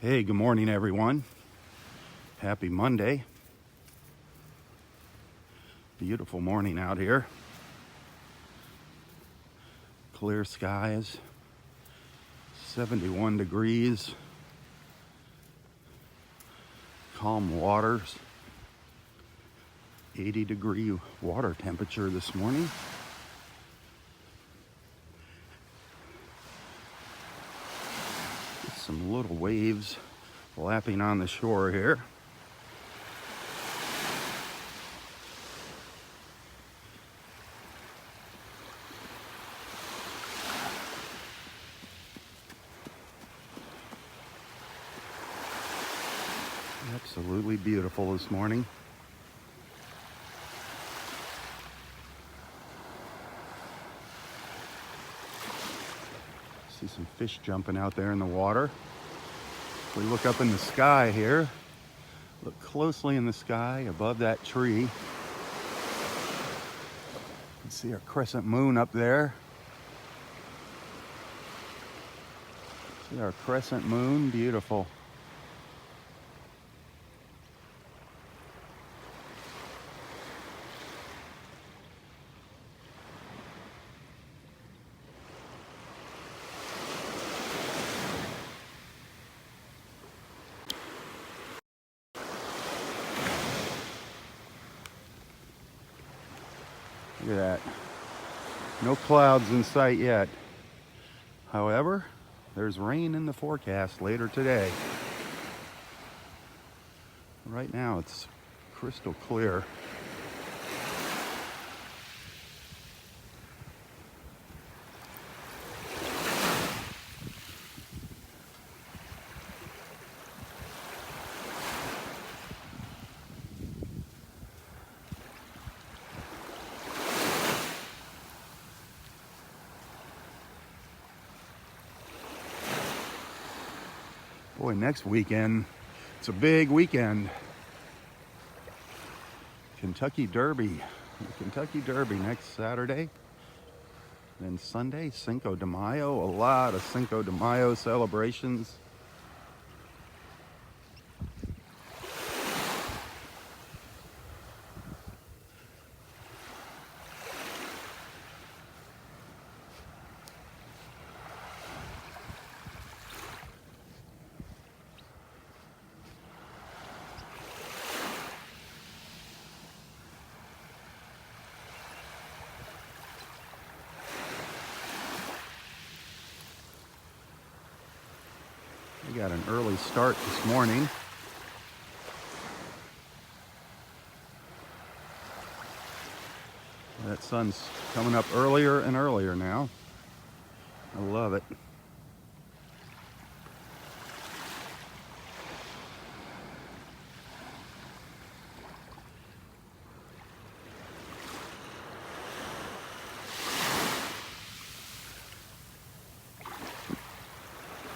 Hey, good morning, everyone. Happy Monday. Beautiful morning out here. Clear skies, 71 degrees, calm waters, 80-degree water temperature this morning. Some little waves lapping on the shore here. Absolutely beautiful this morning. See some fish jumping out there in the water. If we look up in the sky here, look closely in the sky above that tree. You can see our crescent moon up there. See our crescent moon, beautiful. Look at that. No clouds in sight yet. However, there's rain in the forecast later today. Right now it's crystal clear. Boy, next weekend, it's a big weekend. Kentucky Derby. The Kentucky Derby next Saturday. Then Sunday, Cinco de Mayo. A lot of Cinco de Mayo celebrations. We got an early start this morning. That sun's coming up earlier and earlier now. I love it.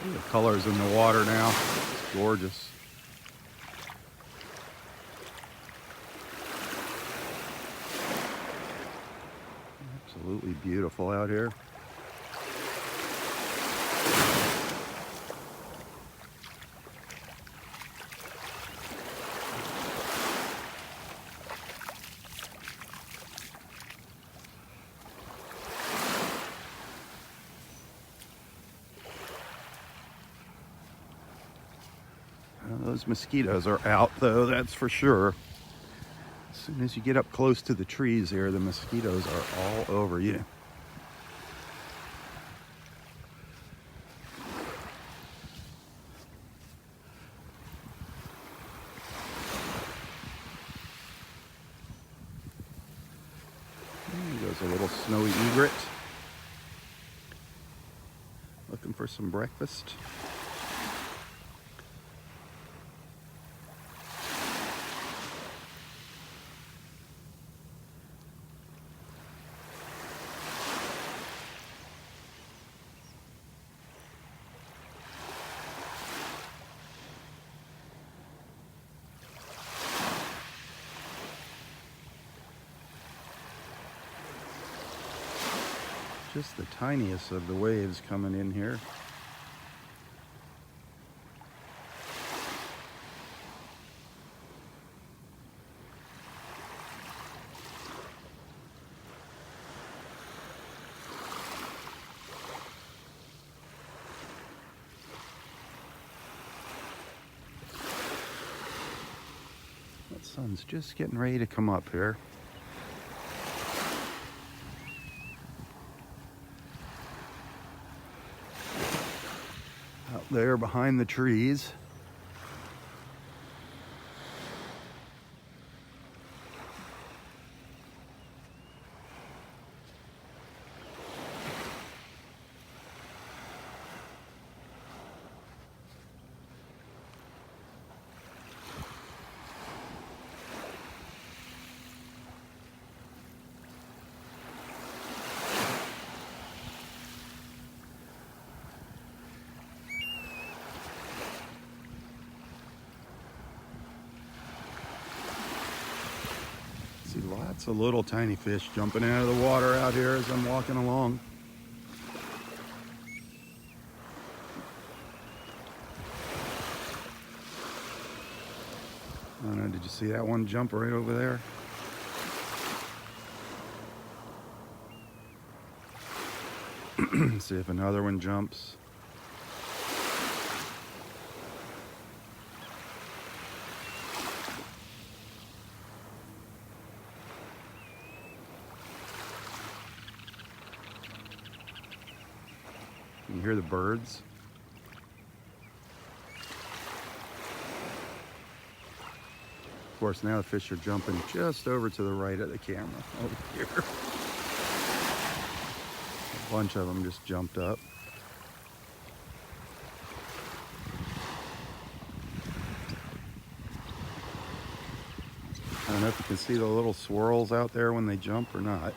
The colors in the water now. It's gorgeous. Absolutely beautiful out here. Those mosquitoes are out, though, that's for sure. As soon as you get up close to the trees here, the mosquitoes are all over you. There goes a little snowy egret. Looking for some breakfast. Just the tiniest of the waves coming in here. Sun's just getting ready to come up here. Out there behind the trees. See lots of little tiny fish jumping out of the water out here as I'm walking along. I don't know, did you see that one jump right over there? See if another one jumps. Can you hear the birds? Of course, now the fish are jumping just over to the right of the camera over here. A bunch of them just jumped up. I don't know if you can see the little swirls out there when they jump or not.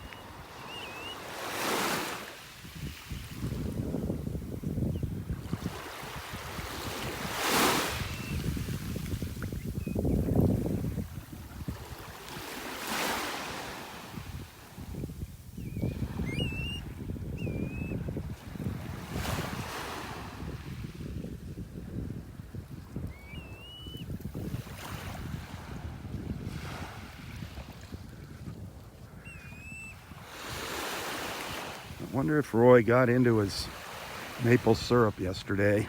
I wonder if Roy got into his maple syrup yesterday.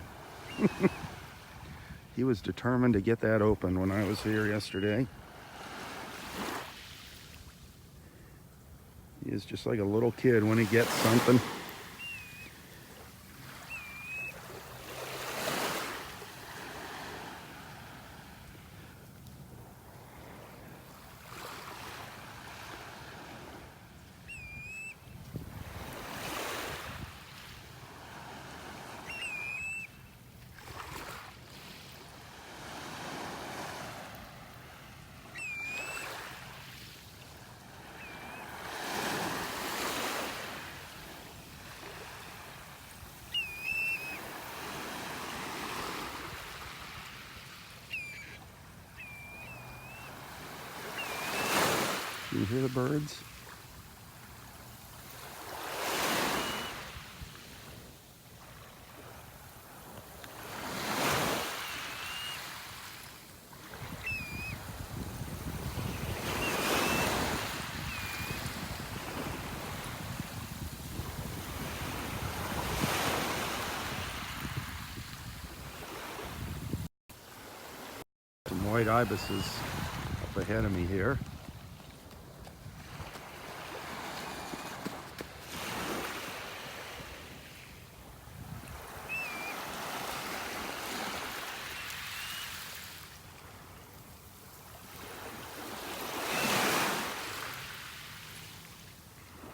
He was determined to get that open when I was here yesterday. He is just like a little kid when he gets something. Can you hear the birds? Some white ibises up ahead of me here.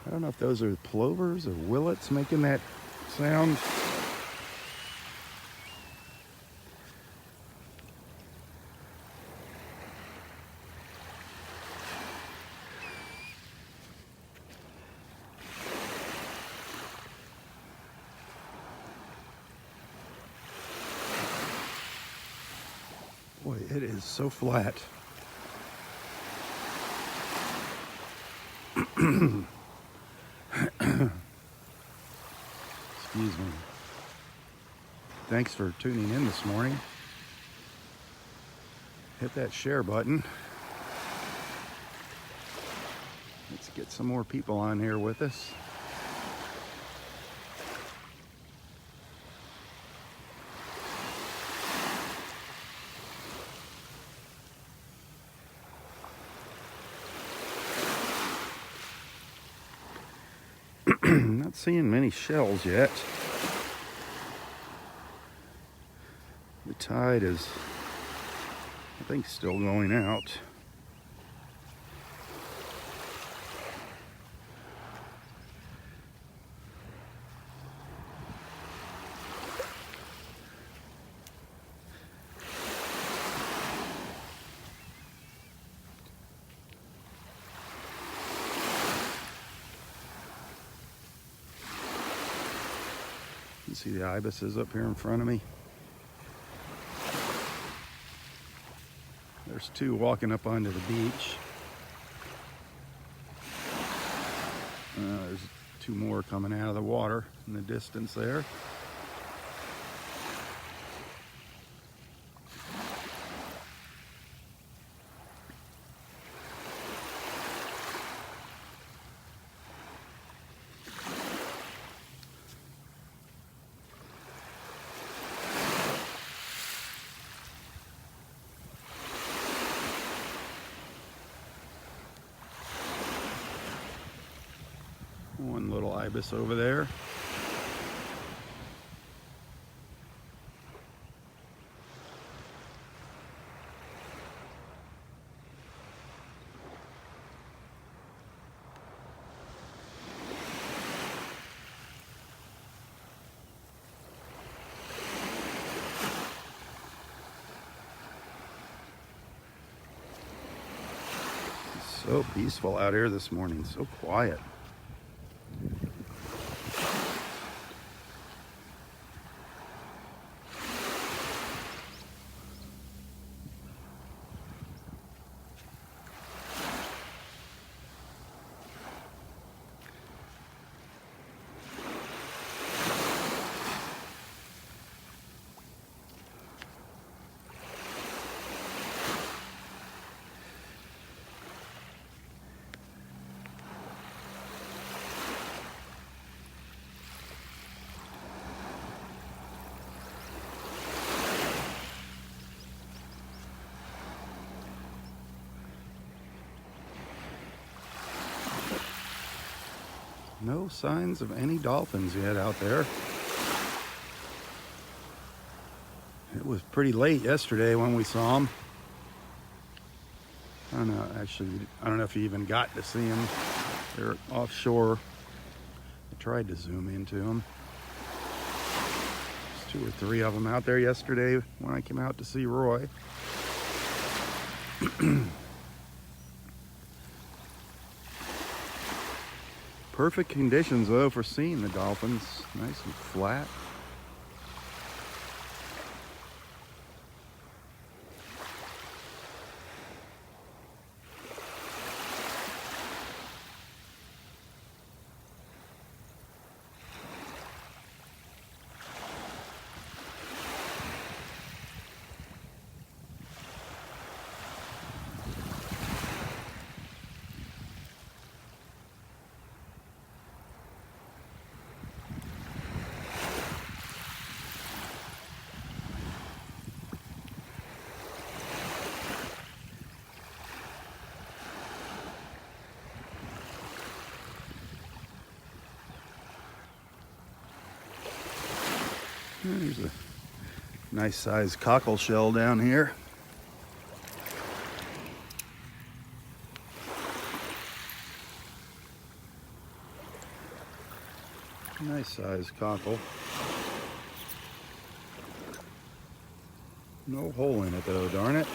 I don't know if those are plovers or willets making that sound. Boy, it is so flat. Excuse me. Thanks for tuning in this morning. Hit that share button. Let's get some more people on here with us. Not seeing many shells yet. The tide is, I think, still going out. You can see the ibises up here in front of me. There's two walking up onto the beach. There's two more coming out of the water in the distance there. One little ibis over there. It's so peaceful out here this morning, so quiet. No signs of any dolphins yet out there. It was pretty late yesterday when we saw them. I don't know, actually, I don't know if you even got to see them. They're offshore. I tried to zoom into them. There's 2 or 3 of them out there yesterday when I came out to see Roy. Perfect conditions though for seeing the dolphins. Nice and flat. There's a nice sized cockle shell down here. Nice sized cockle. No hole in it though, darn it.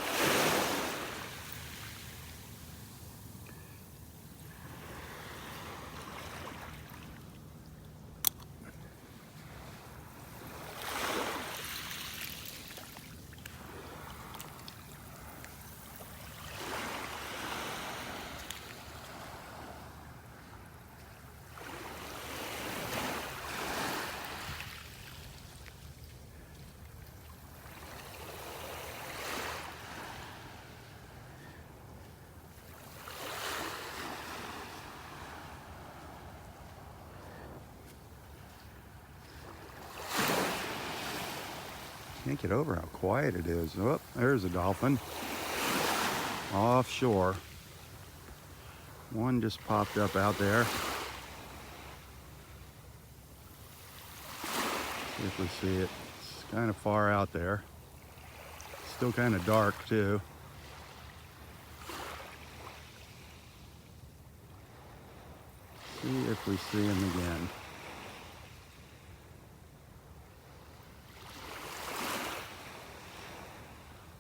Can't get over how quiet it is. Oh, there's a dolphin. Offshore. One just popped up out there. If we see it, it's kind of far out there. Still kind of dark too. See if we see him again.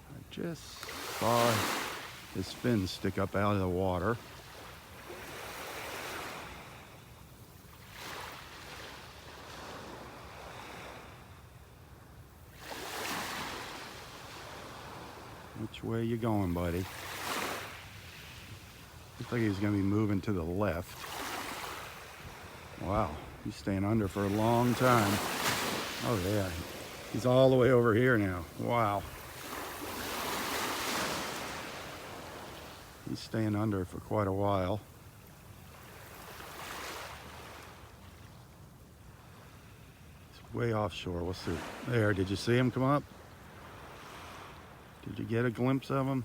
I just saw his fins stick up out of the water. Which way you going, buddy? Looks like he's gonna be moving to the left. Wow, he's staying under for a long time. Oh yeah, he's all the way over here now. Wow. He's staying under for quite a while. He's way offshore. We'll see. There, did you see him come up? Did you get a glimpse of him?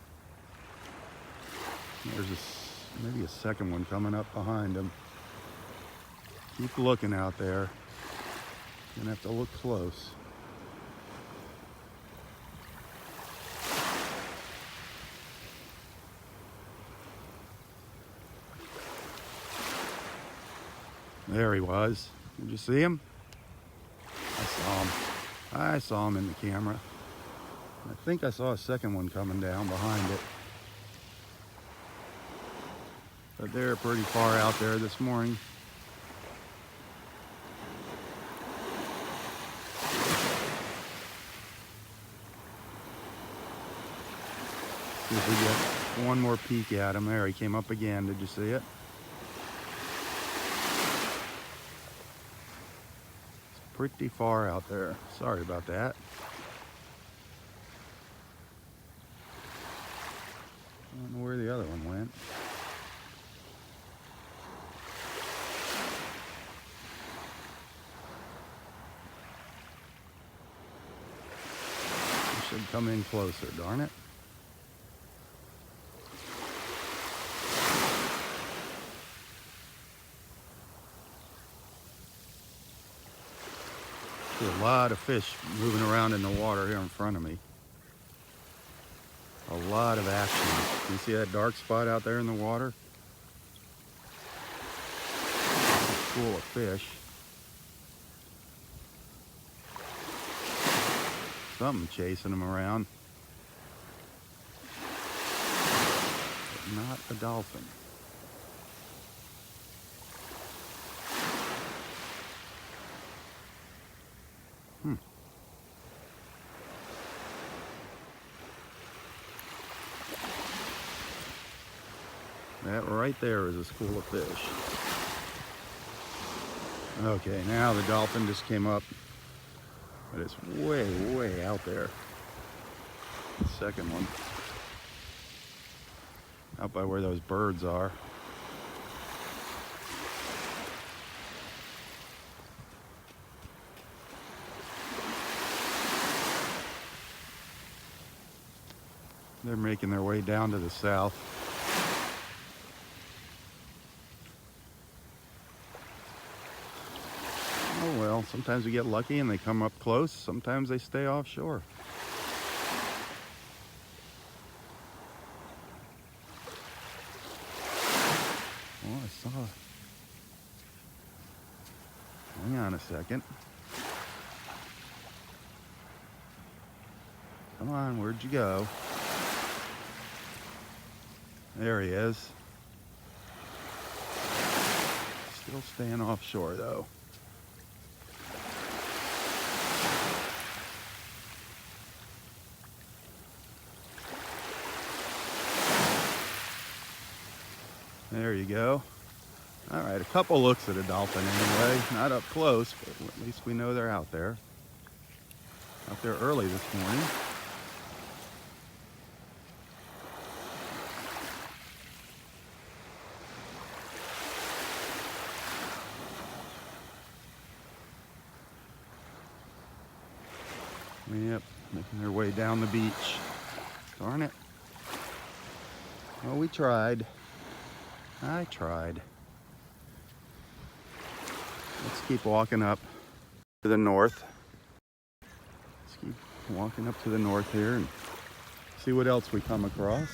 There's maybe a second one coming up behind him. Keep looking out there. You're gonna have to look close. There he was. Did you see him? I saw him. I saw him in the camera. I think I saw a second one coming down behind it. But they're pretty far out there this morning. See if we get one more peek at him. There, he came up again. Did you see it? It's pretty far out there. Sorry about that. I don't know where the other one went. He should come in closer, darn it. There's a lot of fish moving around in the water here in front of me. A lot of action. Can you see that dark spot out there in the water? Full of fish. Something chasing them around. But not a dolphin. That right there is a school of fish. Okay, now the dolphin just came up, but it's way, way out there. The second one. Out by where those birds are. They're making their way down to the south. Oh well, sometimes we get lucky and they come up close. Sometimes they stay offshore. Oh, I saw. Hang on a second. Come on, where'd you go? There he is. Still staying offshore though. There you go. All right, a couple looks at a dolphin anyway. Not up close, but at least we know they're out there. Out there early this morning. Yep, making their way down the beach. Darn it. Well, we tried. I tried. Let's keep walking up to the north. walking up to the north here and see what else we come across.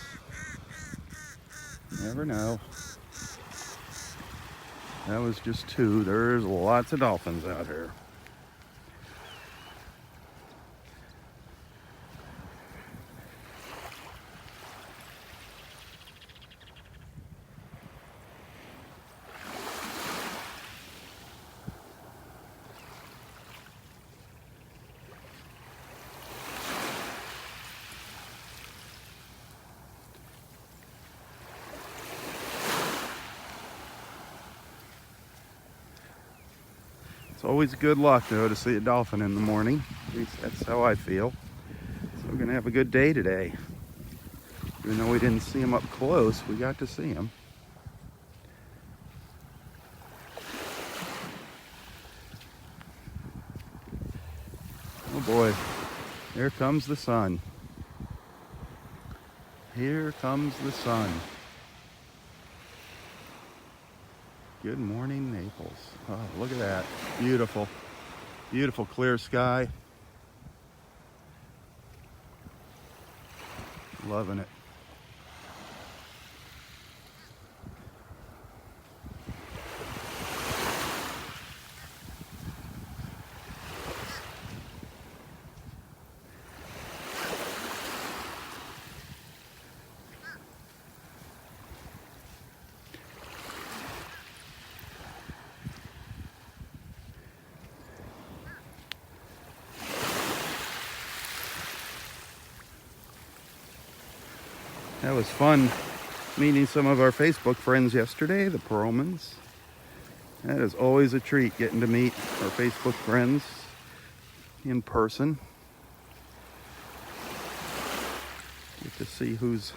Never know. That was just two. There's lots of dolphins out here. It's always good luck, though, to see a dolphin in the morning. At least that's how I feel. So we're going to have a good day today. Even though we didn't see him up close, we got to see him. Oh boy, here comes the sun. Here comes the sun. Good morning, Naples. Oh, look at that. Beautiful. Beautiful clear sky. Loving it. That was fun meeting some of our Facebook friends yesterday, the Perlmans. That is always a treat, getting to meet our Facebook friends in person. Get to see who's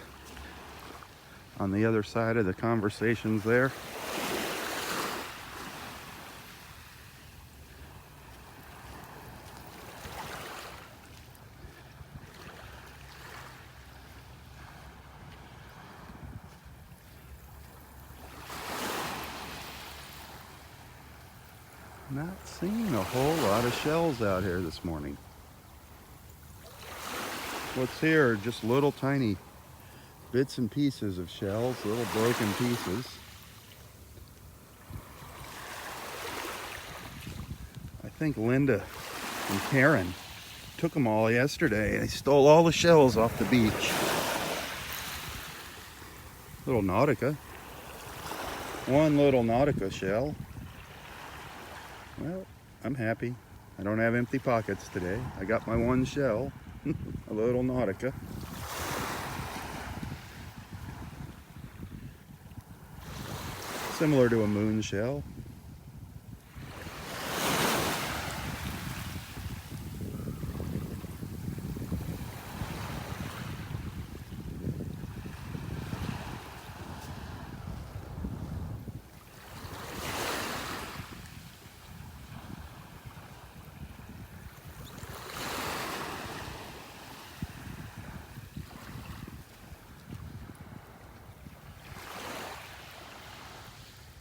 on the other side of the conversations there. Not seeing a whole lot of shells out here this morning. What's here are just little tiny bits and pieces of shells, little broken pieces. I think Linda and Karen took them all yesterday. They stole all the shells off the beach. Little Nautica. One little Nautica shell. Well, I'm happy. I don't have empty pockets today. I got my one shell, a little Nautica. Similar to a moon shell.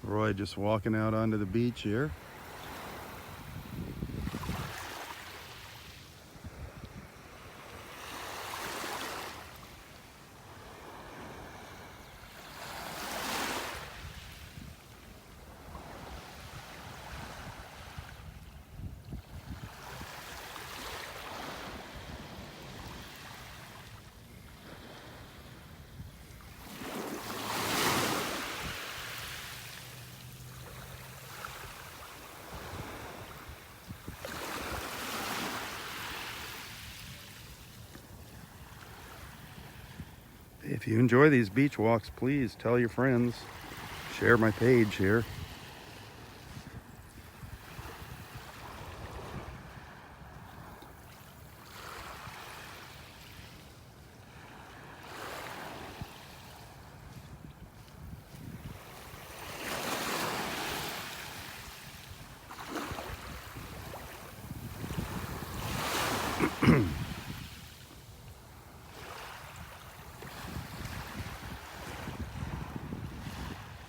Roy just walking out onto the beach here. If you enjoy these beach walks, please tell your friends. Share my page here.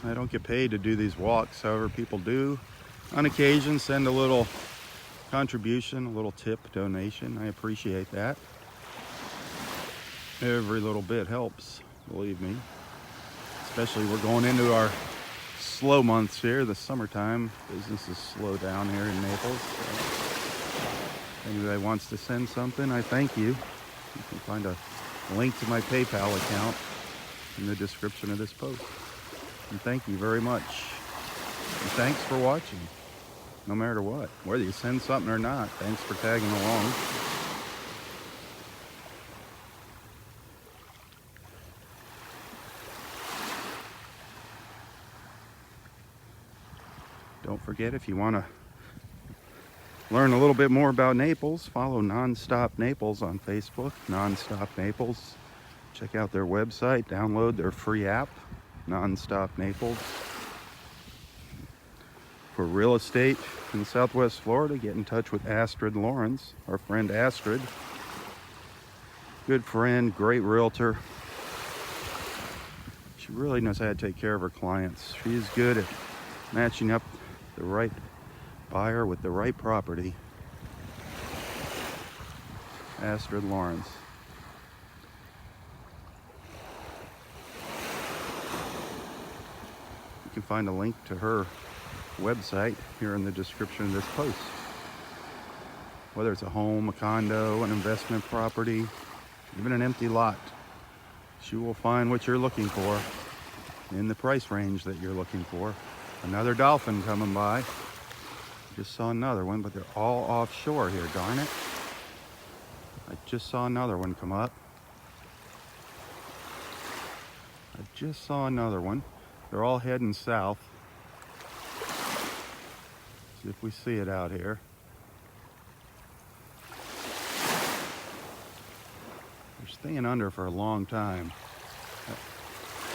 I don't get paid to do these walks, however people do on occasion send a little contribution, a little tip donation. I appreciate that. Every little bit helps, believe me. Especially we're going into our slow months here, the summertime. Business is slow down here in Naples. So if anybody wants to send something, I thank you. You can find a link to my PayPal account in the description of this post. And thank you very much. And thanks for watching. No matter what, whether you send something or not, thanks for tagging along. Don't forget, if you want to learn a little bit more about Naples, follow Nonstop Naples on Facebook, Nonstop Naples. Check out their website, download their free app, Nonstop Naples. For real estate in Southwest Florida, get in touch with Astrid Lawrence, our friend Astrid. Good friend, great realtor. She really knows how to take care of her clients. She's good at matching up the right buyer with the right property. Astrid Lawrence. You can find a link to her website here in the description of this post. Whether it's a home, a condo, an investment property, even an empty lot, she will find what you're looking for in the price range that you're looking for. Another dolphin coming by. Just saw another one, but they're all offshore here, darn it. I just saw another one come up. I just saw another one. They're all heading south. See if we see it out here. They're staying under for a long time.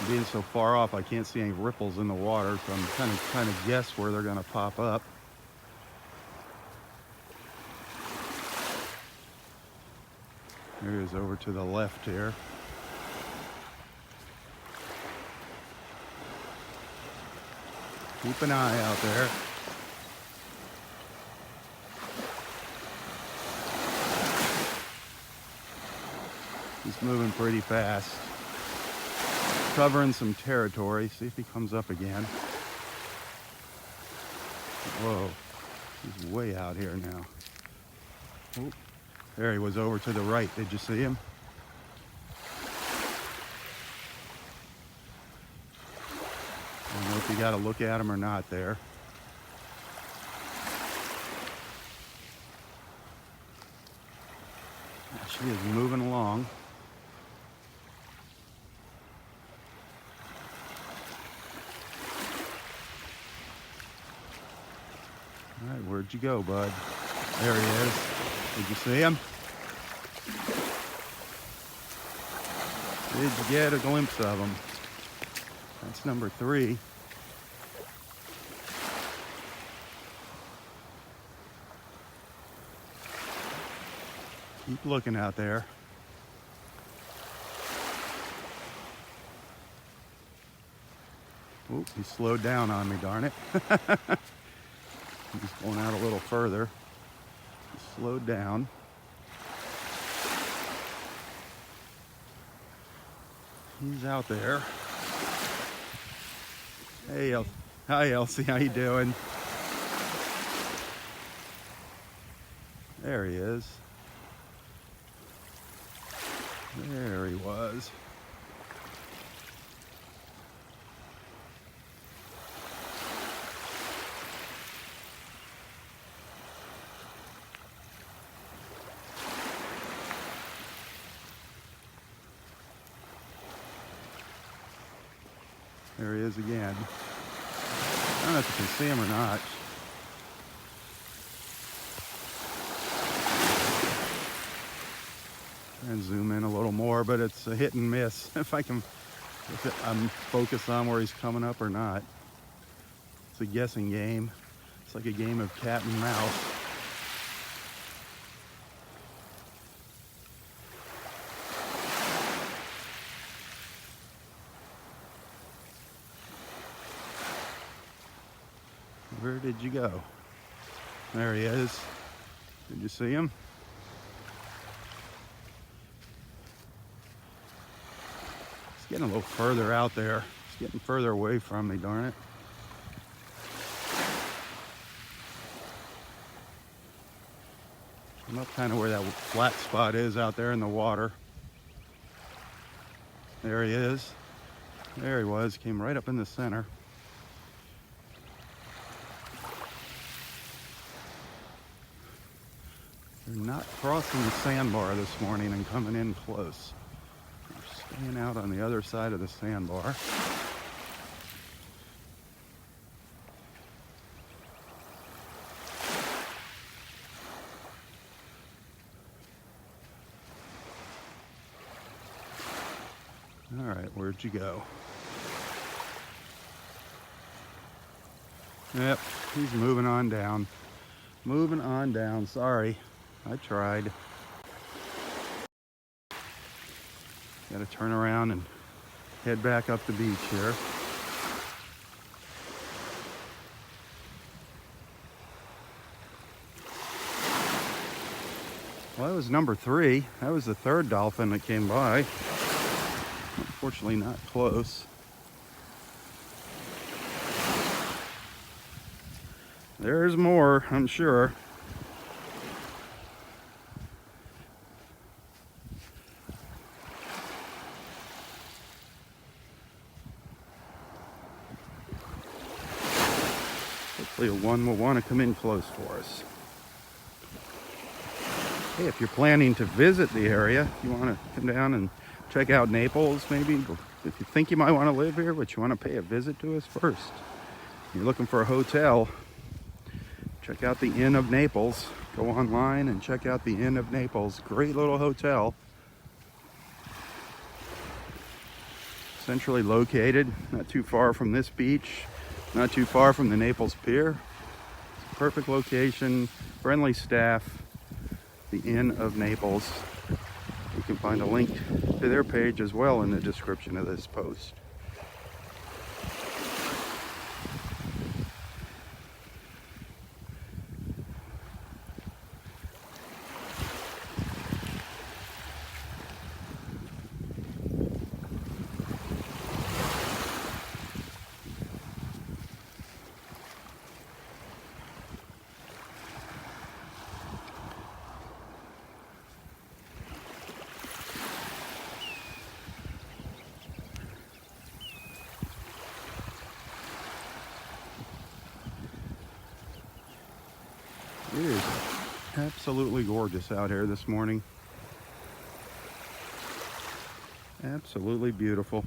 Being so far off, I can't see any ripples in the water, so I'm kind of trying to guess where they're going to pop up. There he is over to the left here. Keep an eye out there. He's moving pretty fast. Covering some territory. See if he comes up again. Whoa. He's way out here now. Oh, there he was over to the right. Did you see him? I don't know if you got to look at him or not there. She is moving along. All right, where'd you go, bud? There he is. Did you see him? Did you get a glimpse of him? That's number 3. Keep looking out there. Oop, he slowed down on me, darn it. He's going out a little further. He slowed down. He's out there. Hey, hi Elsie, how you doing? There he is. There he was. There he is again. I don't know if you can see him or not. And zoom in a little more, but it's a hit and miss. I'm focused on where he's coming up or not. It's a guessing game. It's like a game of cat and mouse. Where did you go? There he is. Did you see him? He's getting a little further out there. He's getting further away from me, darn it. I'm up kind of where that flat spot is out there in the water. There he is. There he was. Came right up in the center. They're not crossing the sandbar this morning and coming in close. They're staying out on the other side of the sandbar. All right, where'd you go? Yep, he's moving on down. Moving on down. Sorry, I tried. Got to turn around and head back up the beach here. Well, that was number 3. That was the 3rd dolphin that came by. Unfortunately, not close. There's more, I'm sure. Hopefully one will want to come in close for us. Hey, if you're planning to visit the area, if you want to come down and check out Naples, maybe, if you think you might want to live here, but you want to pay a visit to us first. If you're looking for a hotel, check out the Inn of Naples. Go online and check out the Inn of Naples. Great little hotel. Centrally located, not too far from this beach, not too far from the Naples Pier. It's a perfect location, friendly staff. The Inn of Naples. You can find a link to their page as well in the description of this post. It is absolutely gorgeous out here this morning. Absolutely beautiful.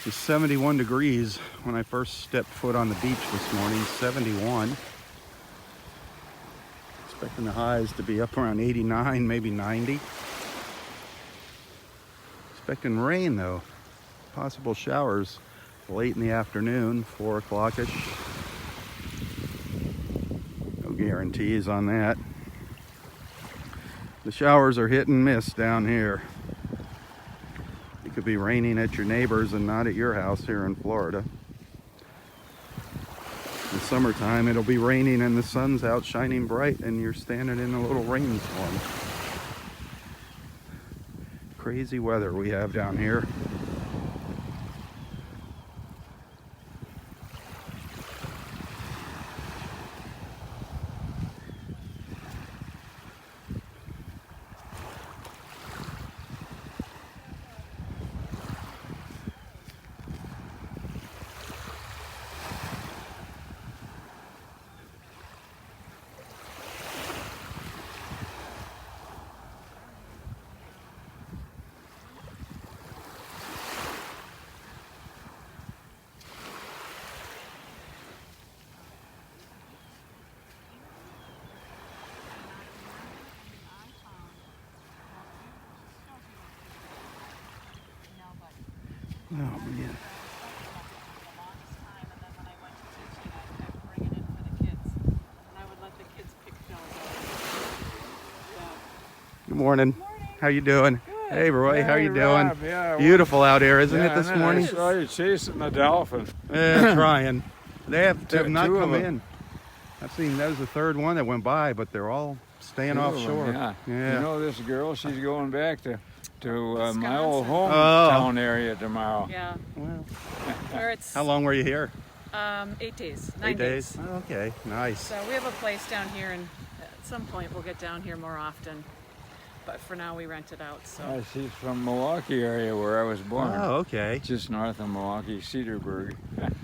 It was 71 degrees when I first stepped foot on the beach this morning. 71. Expecting the highs to be up around 89, maybe 90. Expecting rain though. Possible showers late in the afternoon, 4 o'clock-ish. Guarantees on that. The showers are hit and miss down here. It could be raining at your neighbors and not at your house here in Florida. In the summertime, it'll be raining and the sun's out shining bright and you're standing in a little rainstorm. Crazy weather we have down here. Oh man. Good morning. How you doing? Good. Hey Roy, how you doing? Robb, yeah, Beautiful out here, isn't it this morning? I saw you chasing the dolphin. Yeah, trying. They have Two not of come them. in. I've seen that was the third one that went by, but they're all staying Two of them, offshore. Yeah. Yeah. You know this girl? She's going back to my old Wisconsin. hometown area tomorrow. Yeah. Well, Where it's how long were you here? 8 days. 9 8 days? Oh, okay, nice. So we have a place down here, and at some point we'll get down here more often. But for now we rent it out. So Yeah, she's from Milwaukee area where I was born. Oh, okay. Just north of Milwaukee, Cedarburg.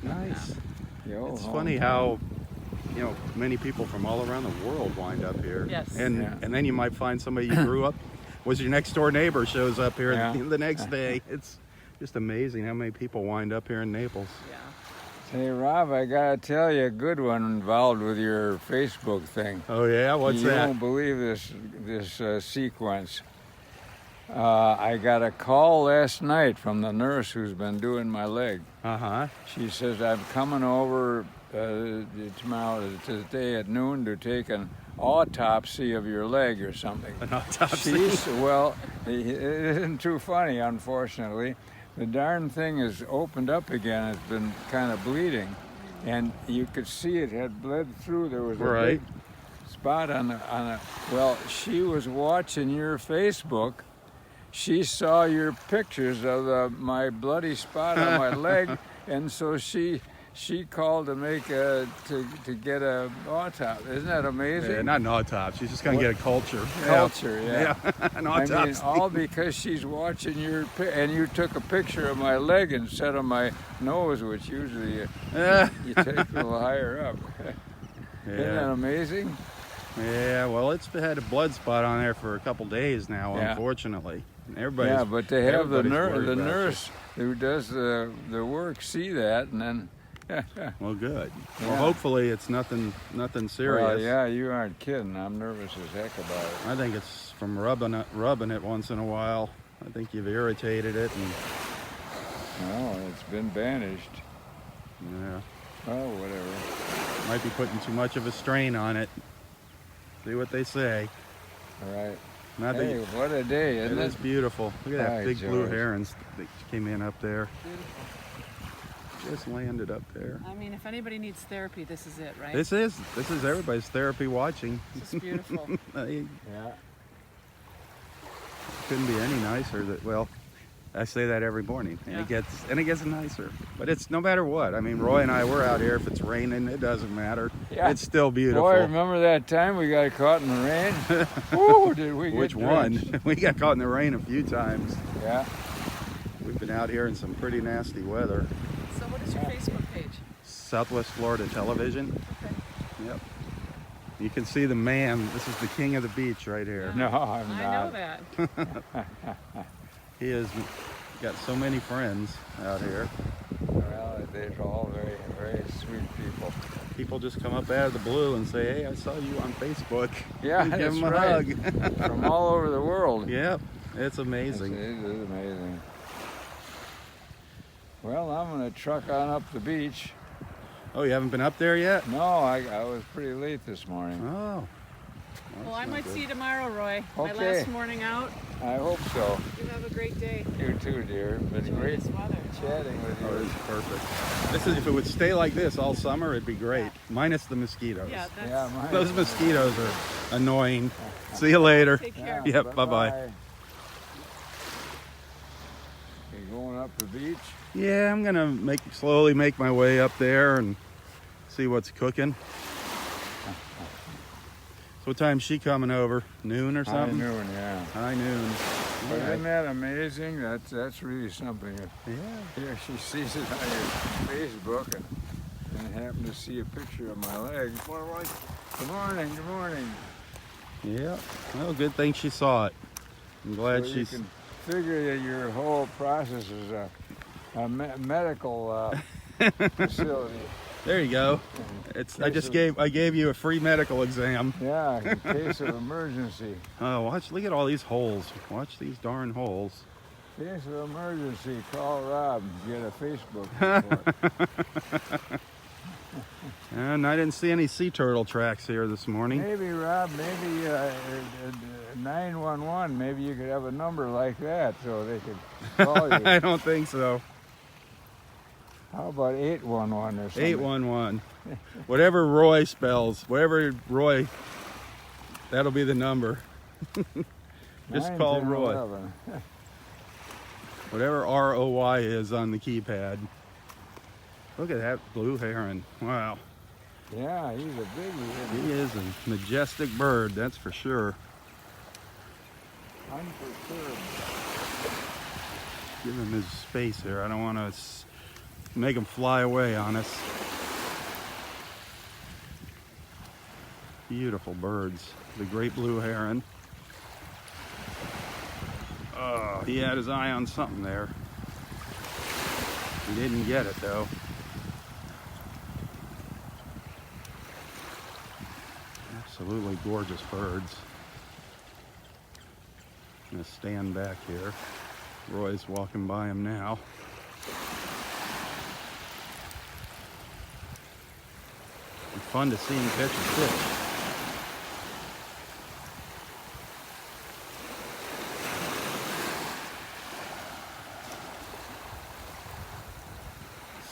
Nice. The old It's funny hometown. how, many people from all around the world wind up here. Yes. And Yeah. and then you might find somebody you grew up, was your next door neighbor shows up here Yeah. the next day. It's just amazing how many people wind up here in Naples. yeah. Hey, Rob, I gotta tell you a good one involved with your Facebook thing. Oh yeah, what's you that? won't believe this sequence. I got a call last night from the nurse who's been doing my leg. Uh-huh. She says, I'm coming over tomorrow, today at noon, to take an autopsy of your leg or something. An autopsy. Well, it isn't too funny, unfortunately. The darn thing is opened up again. It's been kind of bleeding. And you could see it had bled through. There was a Right. big spot on a. Well, she was watching your Facebook. She saw your pictures of my bloody spot on my leg, and so she called to make to get a autopsy. Isn't that amazing? Yeah, not an autopsy. She's just gonna get a culture. Culture, yeah. An I autopsy. mean, all because she's watching and you took a picture of my leg instead of my nose, which usually you take a little higher up. Isn't that Yeah. amazing? Yeah. Well, it's had a blood spot on there for a couple days now, Yeah. unfortunately. Everybody's, Yeah, but they have the everybody's worried about nurse who does the work see that, and then. Well, good. Yeah. Well, hopefully it's nothing serious. Well, yeah, you aren't kidding. I'm nervous as heck about it. I think it's from rubbing it once in a while. I think you've irritated it, and No, it's been banished. yeah, Oh, whatever. might be putting too much of a strain on it. See what they say. All right. Not Hey, that what a day, it isn't it? is beautiful. Look at that Hi, big blue George. herons that came in up there. Just landed up there. I mean, if anybody needs therapy, this is it, right? This is everybody's therapy watching. This is beautiful. It Yeah. couldn't be any nicer. Well, I say that every morning, and Yeah. it gets nicer. But it's no matter what. I mean, Roy and I were out here. If it's raining, it doesn't matter. Yeah. It's still beautiful. Boy, remember that time we got caught in the rain? Woo, did we get Which one? drenched. We got caught in the rain a few times. Yeah. We've been out here in some pretty nasty weather. So what is your Facebook page? Southwest Florida Television. Okay. Yep. You can see the man. This is the king of the beach right here. No, I'm I not. know that. He has got so many friends out here. Well, they're all very, very sweet people. People just come up out of the blue and say, "Hey, I saw you on Facebook." Yeah, Give that's them a right. hug. From all over the world. Yep, it's It amazing. is amazing. Well, I'm going to truck on up the beach. Oh, you haven't been up there yet? No, I was pretty late this morning. Oh. Well, I might see you tomorrow, Roy. My Okay. last morning out. I hope so. You have a great day. You too, dear. Been Enjoy great this weather. chatting with Oh, you. this is perfect. This is if it would stay like this all summer, it'd be great. Minus the mosquitoes. Yeah, that's. Yeah, mine. Those mosquitoes are annoying. See you later. Take care. Yep, bye-bye. You going up the beach? Yeah, I'm gonna slowly make my way up there and see what's cooking. So what time's she coming over? Noon or High something? noon, yeah. High noon. But All isn't right. that amazing? That's really something. Yeah. Here she sees it on your Facebook and happened to see a picture of my leg. Good morning, good morning. Yeah. Well, good thing she saw it. I'm glad So you she's. can figure that your whole process is a medical facility. There you go. It's. I gave you a free medical exam. Yeah, in case of emergency. Oh, look at all these holes. Watch these darn holes. Case of emergency, call Rob and get a Facebook report. And I didn't see any sea turtle tracks here this morning. Maybe, Rob, maybe 911, maybe you could have a number like that so they could call you. I don't think so. How about 811 or something? 811. Whatever Roy spells, whatever Roy, that'll be the number. Just 9, call 10, Roy. 11. Whatever ROY is on the keypad. Look at that blue heron. Wow. Yeah, he's a big one. He is a majestic bird, that's for sure. Unperturbed. Give him his space here. I don't want to make him fly away on us. Beautiful birds. The great blue heron. Oh, he had his eye on something there. He didn't get it though. Absolutely gorgeous birds. I'm gonna stand back here. Roy's walking by him now. It's fun to see him catch a fish.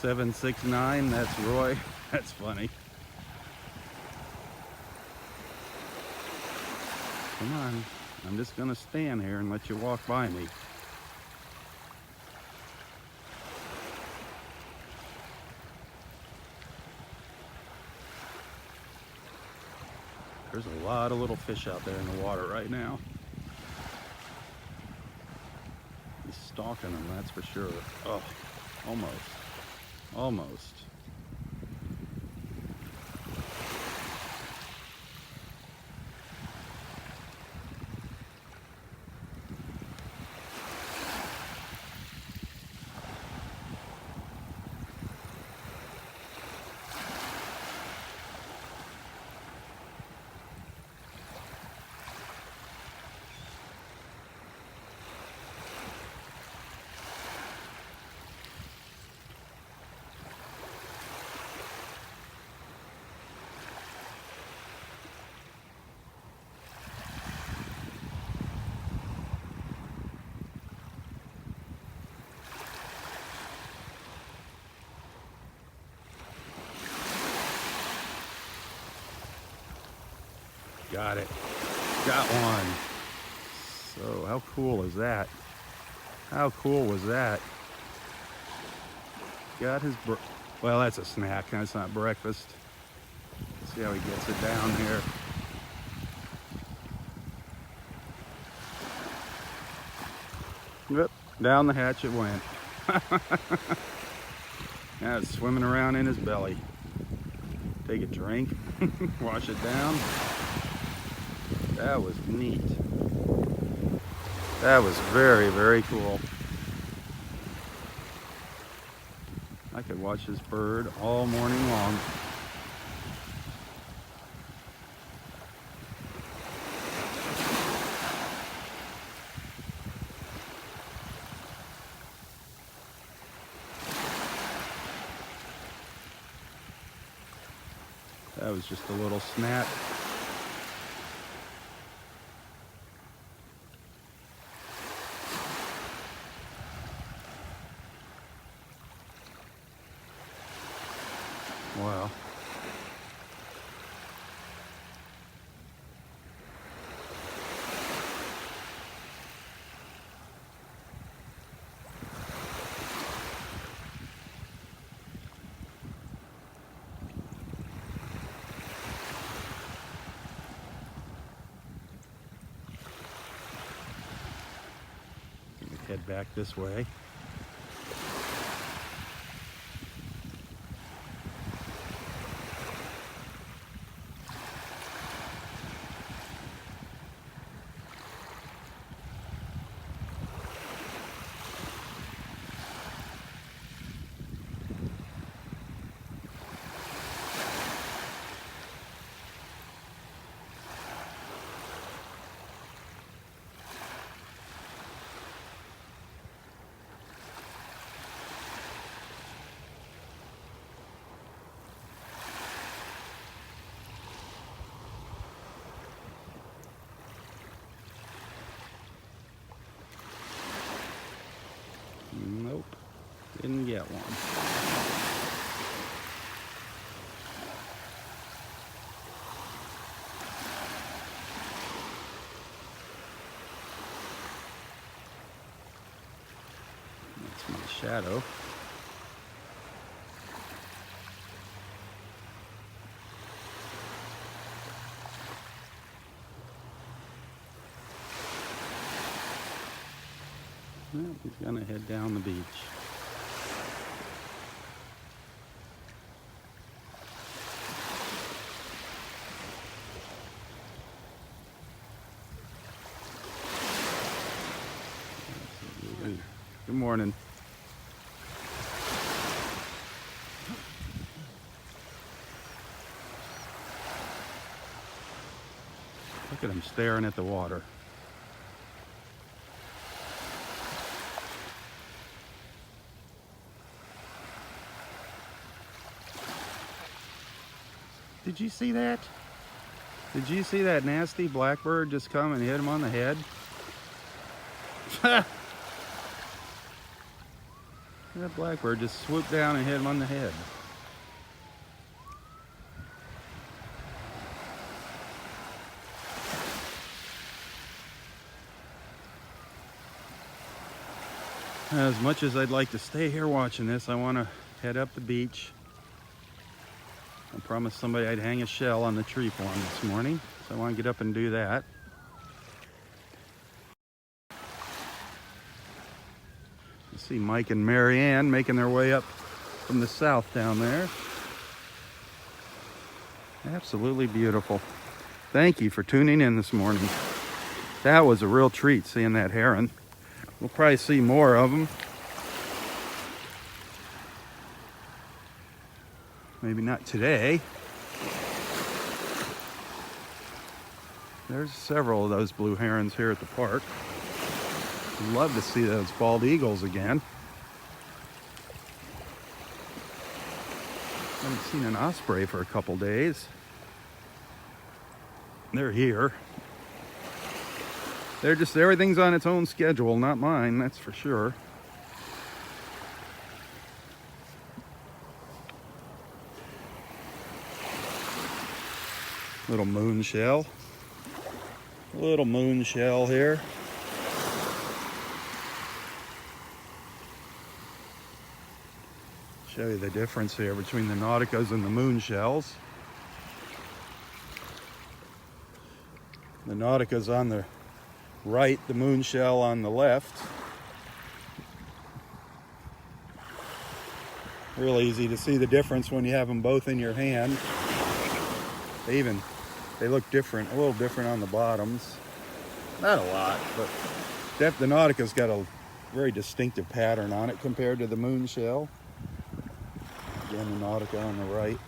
$769, that's Roy. That's funny. Come on, I'm just gonna stand here and let you walk by me. There's a lot of little fish out there in the water right now. He's stalking them, that's for sure. Oh, almost. Almost. Got it. Got one. So how cool is that? How cool was that? Got his well, that's a snack. That's not breakfast. Let's see how he gets it down here. Yep, down the hatch it went. Now it's swimming around in his belly. Take a drink, wash it down. That was neat. That was very, very cool. I could watch this bird all morning long. That was just a little snap. Wow. Head back this way. Nope, didn't get one. shadow. Well, he's gonna head down the beach. Good morning. Look at him staring at the water. Did you see that? Did you see that nasty blackbird just come and hit him on the head? That blackbird just swooped down and hit him on the head. As much as I'd like to stay here watching this, I want to head up the beach. I promised somebody I'd hang a shell on the tree for him this morning, so I want to get up and do that. You see Mike and Mary Ann making their way up from the south down there. Absolutely beautiful. Thank you for tuning in this morning. That was a real treat seeing that heron. We'll probably see more of them. Maybe not today. There's several of those blue herons here at the park. I'd love to see those bald eagles again. Haven't seen an osprey for a couple days. They're here. They're just, everything's on its own schedule, not mine, that's for sure. Little moon shell. Little moon shell here. Show you the difference here between the nauticas and the moon shells. The nautica's on the right, the moon shell on the left. Real easy to see the difference when you have them both in your hand. They look different, a little different on the bottoms. Not a lot, but the nautica's got a very distinctive pattern on it compared to the moon shell. Again, the nautica on the right.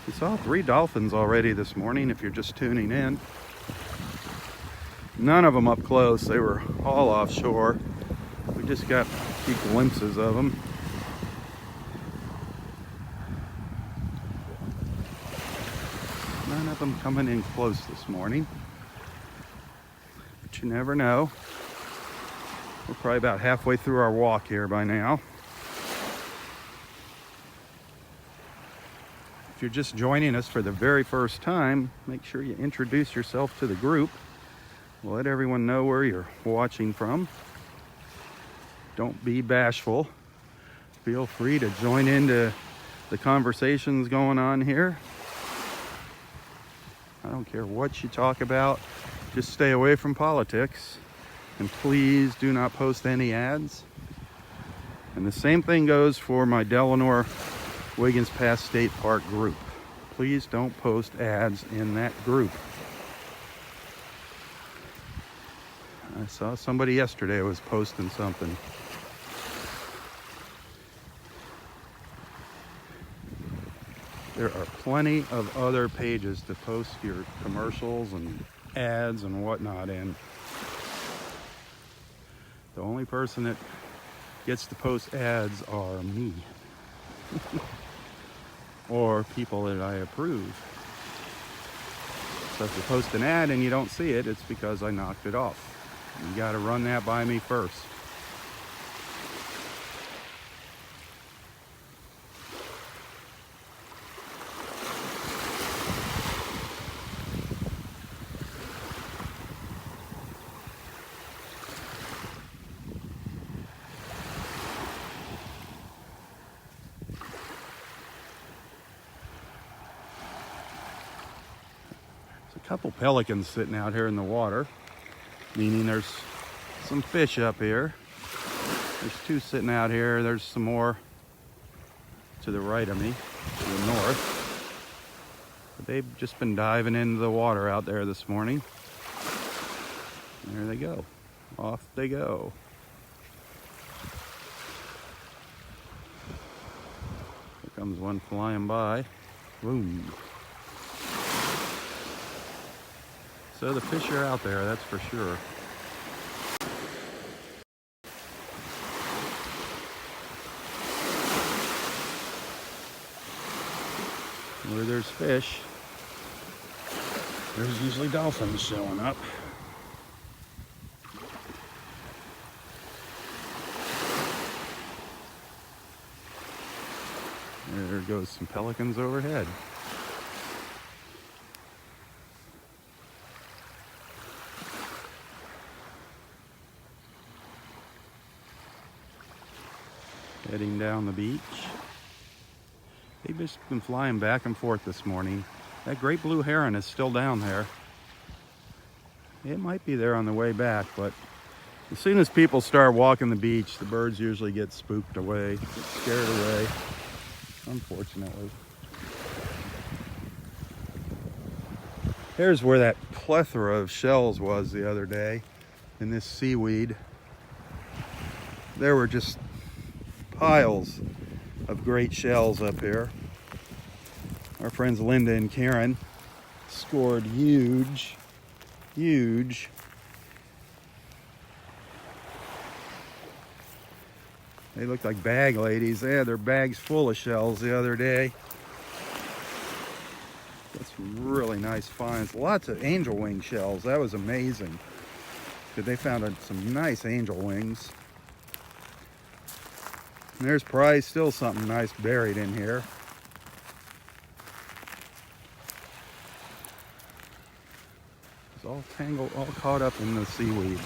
We saw 3 dolphins already this morning, if you're just tuning in. None of them up close, they were all offshore. We just got a few glimpses of them. None of them coming in close this morning. But you never know. We're probably about halfway through our walk here by now. If you're just joining us for the very first time, make sure you introduce yourself to the group. Let everyone know where you're watching from. Don't be bashful. Feel free to join into the conversations going on here. I don't care what you talk about. Just stay away from politics. And please do not post any ads. And the same thing goes for my Delaware Wiggins Pass State Park group. Please don't post ads in that group. I saw somebody yesterday was posting something. There are plenty of other pages to post your commercials and ads and whatnot in. The only person that gets to post ads are me. Or people that I approve. So if you post an ad and you don't see it, it's because I knocked it off. You got to run that by me first. a couple pelicans sitting out here in the water, meaning there's some fish up here. There's two sitting out here. There's some more to the right of me, to the north. But they've just been diving into the water out there this morning. There they go. Off they go. Here comes one flying by. Boom. So the fish are out there, that's for sure. Where there's fish, there's usually dolphins showing up. There goes some pelicans overhead. Heading down the beach. They've just been flying back and forth this morning. That great blue heron is still down there. It might be there on the way back, but as soon as people start walking the beach, the birds usually get spooked away, get scared away, unfortunately. Here's where that plethora of shells was the other day in this seaweed. There were just piles of great shells up here. Our friends Linda and Karen scored huge. They looked like bag ladies. They had their bags full of shells the other day. Got some really nice finds. Lots of angel wing shells. That was amazing. But they found some nice angel wings. And there's probably still something nice buried in here. It's all tangled, all caught up in the seaweed.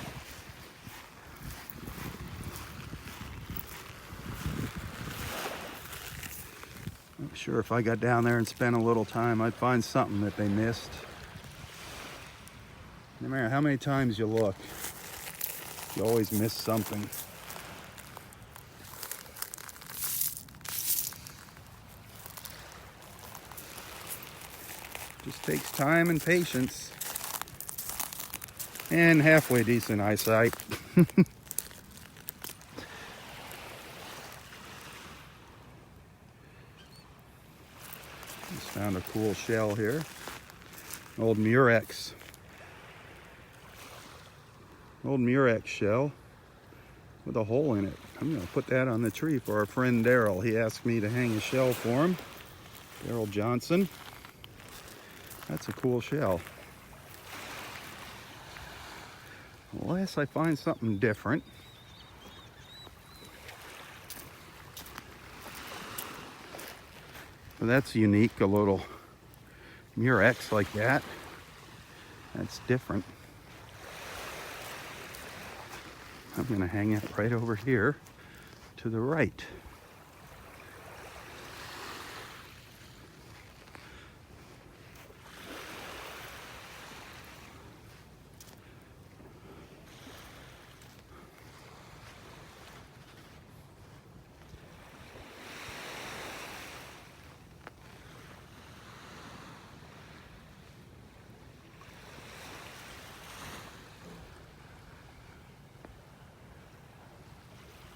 I'm sure if I got down there and spent a little time, I'd find something that they missed. No matter how many times you look, you always miss something. Just takes time and patience. And halfway decent eyesight. Just found a cool shell here. An old Murex. Old Murex shell with a hole in it. I'm going to put that on the tree for our friend Daryl. He asked me to hang a shell for him. Daryl Johnson. That's a cool shell. Unless I find something different. But that's unique, a little Murex like that. That's different. I'm going to hang it right over here to the right.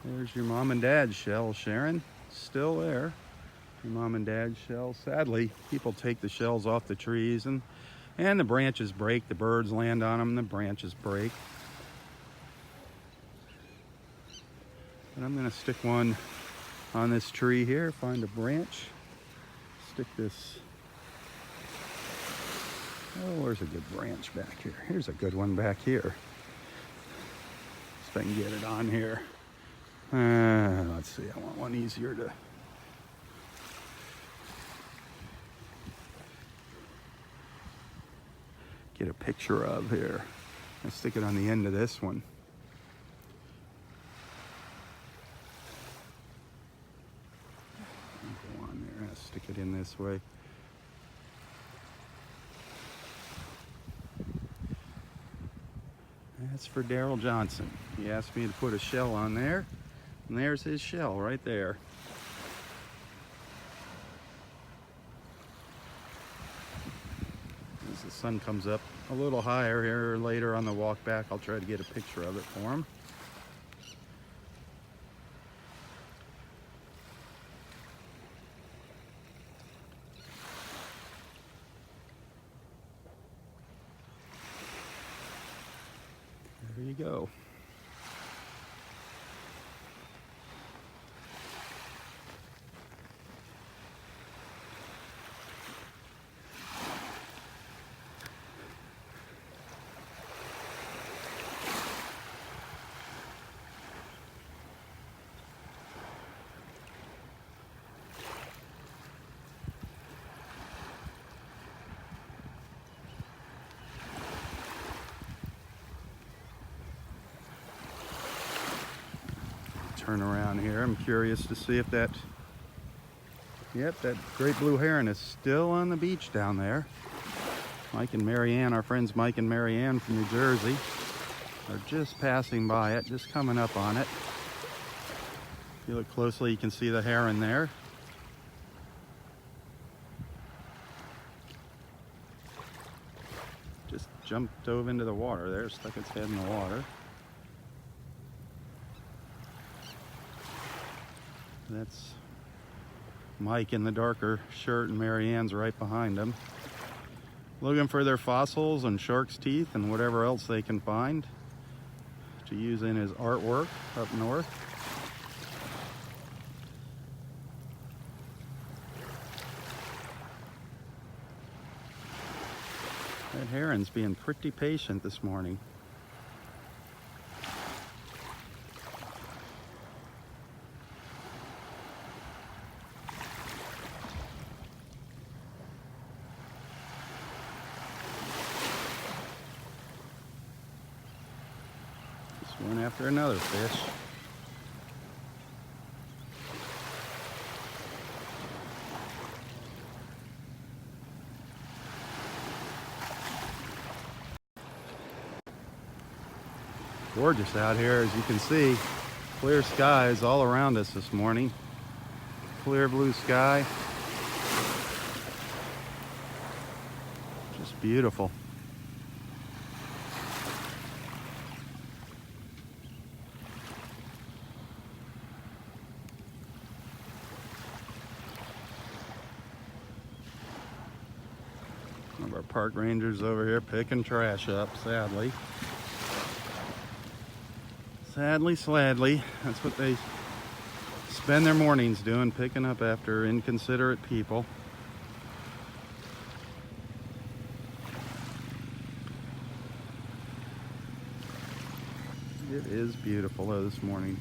There's your mom and dad's shell, Sharon. Still there. Your mom and dad's shell. Sadly, people take the shells off the trees and the branches break. The birds land on them and the branches break. But I'm going to stick one on this tree here. Find a branch. Stick this. Oh, there's a good branch back here. Here's a good one back here. See if I can get it on here. Let's see, I want one easier to... get a picture of here. I'll stick it on the end of this one. Go on there, I'll stick it in this way. That's for Daryl Johnson. He asked me to put a shell on there, and there's his shell right there. As the sun comes up a little higher here later on the walk back, I'll try to get a picture of it for him. There you go. Turn around here. I'm curious to see if that, yep, that great blue heron is still on the beach down there. Mike and Marianne, our friends Mike and Marianne from New Jersey, are just passing by it, just coming up on it. If you look closely, you can see the heron there. Just jumped dove into the water there, stuck its head in the water. That's Mike in the darker shirt, and Marianne's right behind him. Looking for their fossils and shark's teeth and whatever else they can find to use in his artwork up north. That heron's being pretty patient this morning. One after another fish. Gorgeous out here, as you can see. Clear skies all around us this morning. Clear blue sky. Just beautiful. One of our park rangers over here picking trash up, sadly. Sadly, that's what they spend their mornings doing, picking up after inconsiderate people. It is beautiful though this morning.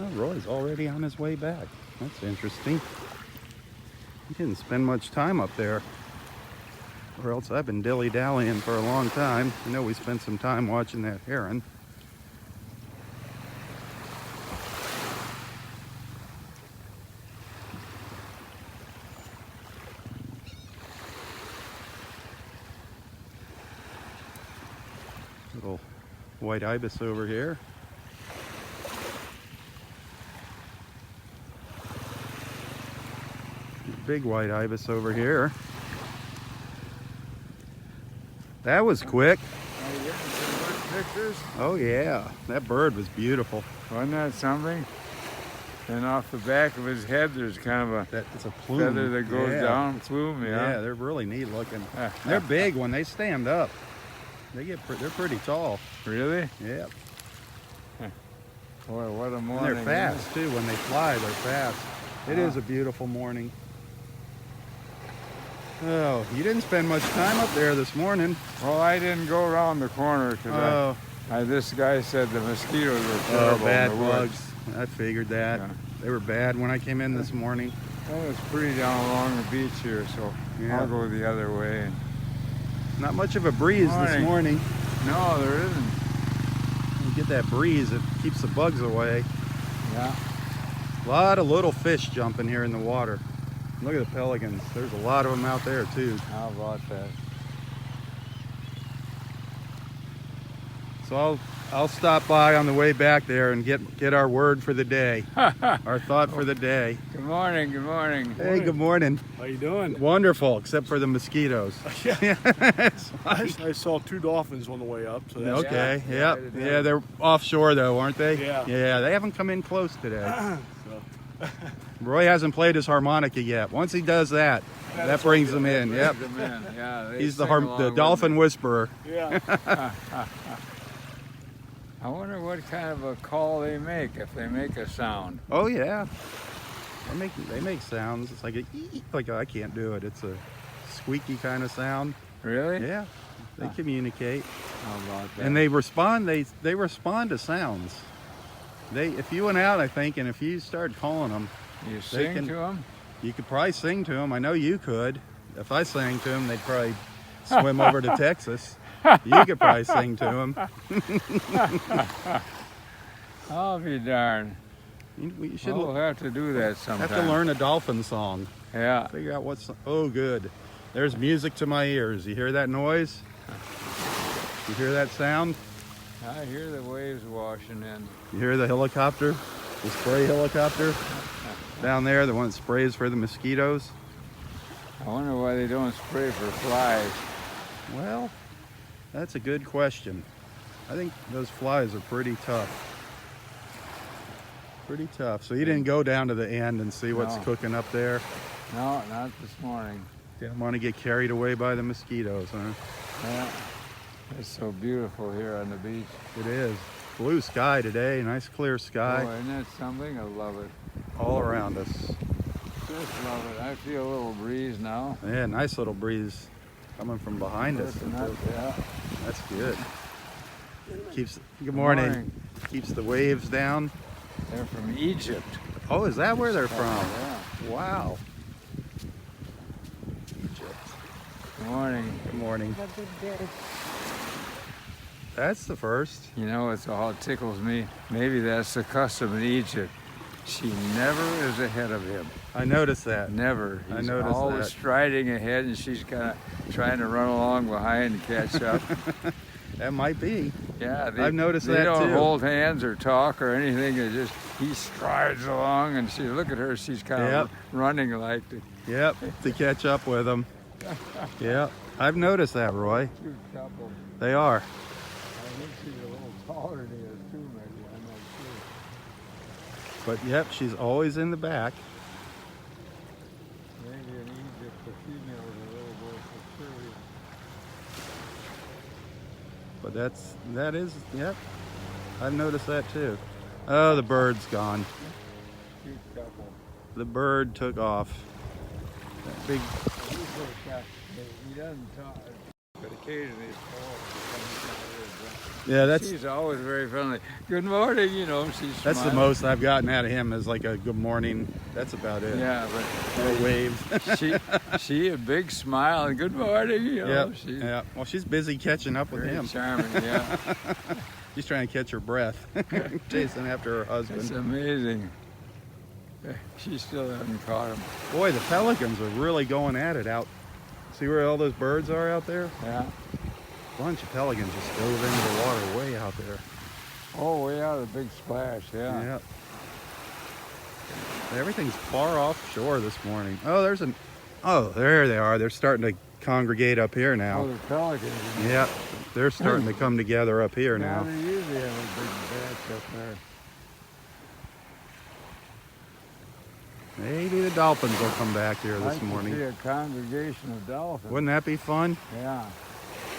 Oh, Roy's already on his way back. That's interesting. He didn't spend much time up there, or else I've been dilly-dallying for a long time. I know we spent some time watching that heron. Little white ibis over here. Big white ibis over here. That was quick. Are you getting some good pictures? Oh yeah, that bird was beautiful. Wasn't that something? And off the back of his head, there's kind of It's a plume. feather that goes Yeah. down, plume, Yeah, yeah. they're really neat looking. They're big when they stand up. They're pretty tall. Really? Yeah. Boy, what a And morning. they're fast too. When they fly, they're fast. It is a beautiful morning. Oh, you didn't spend much time up there this morning. Well, I didn't go around the corner because this guy said the mosquitoes were terrible bad in the woods. bugs. I figured that. Yeah. They were bad when I came in this morning. Well, it's pretty down along the beach here, so Yeah. I'll go the other way. Not much of a breeze this morning. No, there isn't. You get that breeze, it keeps the bugs away. Yeah. A lot of little fish jumping here in the water. Look at the pelicans. There's a lot of them out there too. How about that? So I'll stop by on the way back there and get our word for the day, our thought for the day. Good morning. Good morning. Hey, good morning. How you doing? Wonderful, except for the mosquitoes. Yeah. It's fine. I saw 2 dolphins on the way up. So that's Okay, Yeah, yep. yeah. Yeah, they're offshore though, aren't they? Yeah. Yeah, they haven't come in close today. so. Roy hasn't played his harmonica yet. Once he does that, that brings him in. Yep. Brings them in. Yeah, they He's the sing along with dolphin me. whisperer. Yeah. I wonder what kind of a call they make if they make a sound. Oh yeah. They make sounds. It's like a I can't do it. It's a squeaky kind of sound. Really? Yeah. They communicate. How about that? And they respond to sounds. If you went out, I think, and if you started calling them, You sing can- to them? you could probably sing to them. I know you could. If I sang to them, they'd probably swim over to Texas. You could probably sing to them. I'll be darned. You should We'll have to do that sometime. have to learn a dolphin song. Yeah. Figure out what's. Oh, good. There's music to my ears. You hear that noise? You hear that sound? I hear the waves washing in. You hear the helicopter? The spray helicopter down there, the one that sprays for the mosquitoes. I wonder why they don't spray for flies. Well, that's a good question. I think those flies are pretty tough. Pretty tough. So you didn't go down to the end and see what's No. cooking up there? No, not this morning. Didn't want to get carried away by the mosquitoes, huh? Yeah. It's so beautiful here on the beach. It is. Blue sky today, nice clear sky Oh, isn't that something? I love it. all around us. Just love it. I feel a little breeze now. Yeah, nice little breeze coming from behind us. Listen up, yeah. That's good. Good morning. Keeps the waves down. They're from Egypt. Oh, is that where they're from? Yeah. Wow. Egypt. Good morning. Good morning. That's the first. You know, it's all tickles me. Maybe that's the custom in Egypt. She never is ahead of him. I noticed that. Never. I He's noticed always that. striding ahead, and she's kind of trying to run along behind and catch up. That might be. Yeah, I've noticed they that don't too. hold hands or talk or anything. He strides along, and look at her. She's kind Yep. of running like the Yep, to catch up with them. Yep, I've noticed that, Roy. cute couple. They are. I think she's a little taller than he is too. Maybe I'm not sure. But yep, she's always in the back. Maybe in Egypt the female is a little more subservient. But that is, yep. I've noticed that too. Oh, the bird's gone. Cute couple. The bird took off. That big, He's very shy. He doesn't talk, but occasionally he's yeah, She's always very friendly. Good morning, you know. She's that's the smiling. most I've gotten out of him is like a good morning. That's about it. Yeah, No but waves. she a big smile and good morning. You know, Yep. she's Yeah. Well, she's busy catching up with very him. charming. Yeah, She's trying to catch her breath, chasing after her it's husband. amazing. She still hasn't caught him. Boy, the pelicans are really going at it out. See where all those birds are out there? Yeah. A bunch of pelicans just dove into the water way out there. Oh, way out of the big splash. Yeah. Yeah. Everything's far offshore this morning. Oh, there they are. They're starting to congregate up here Oh, now. the pelicans. Yeah, they're starting to come together up here Yeah, now. they usually have a big batch up there. Maybe the dolphins will come back here I'd this like to morning. see a congregation of dolphins. Wouldn't that be fun? Yeah.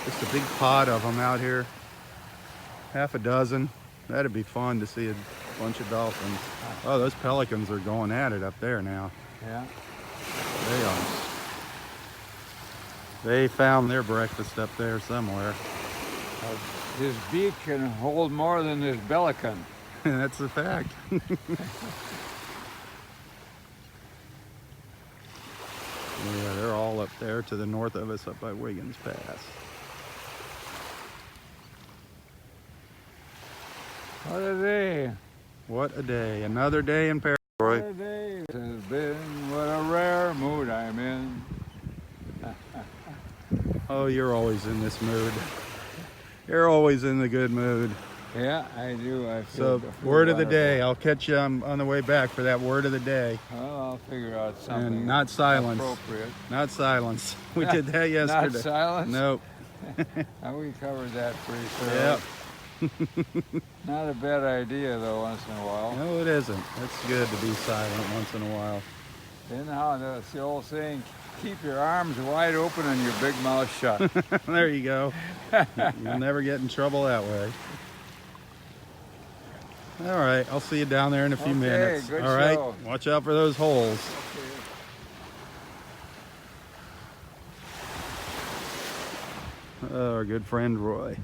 Just a big pod of them out here. Half a dozen. That'd be fun to see a bunch of dolphins. Oh, those pelicans are going at it up there now. Yeah. They are. They found their breakfast up there somewhere. His beak can hold more than his bellican. That's a fact. Yeah, they're all up there to the north of us up by Wiggins Pass. What a day. What a day. Another day in Paris, Roy. What a day it has been. What a rare mood I'm in. Oh, you're always in this mood. You're always in the good mood. Yeah, I do. I So, feel word of the wonderful. day. I'll catch you on the way back for that word of the day. Well, I'll figure out something And not silence. appropriate. Not silence. We did that yesterday. Not silence? Nope. We covered that pretty Yep. thoroughly. Not a bad idea, though, once in a while. No, it isn't. It's good to be silent once in a while. You know, that's the old saying, keep your arms wide open and your big mouth shut. There you go. You'll never get in trouble that way. All right, I'll see you down there in a few minutes. Good All right, show. watch out for those holes. Oh, our good friend Roy.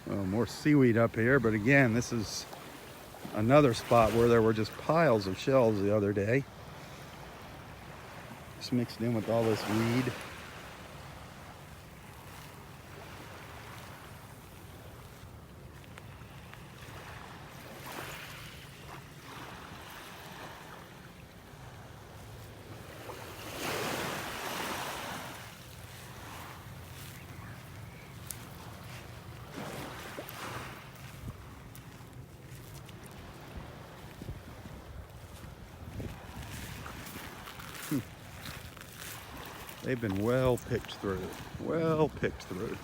Oh, more seaweed up here, but again, this is another spot where there were just piles of shells the other day. Just mixed in with all this weed. They've been well picked through. Well picked through.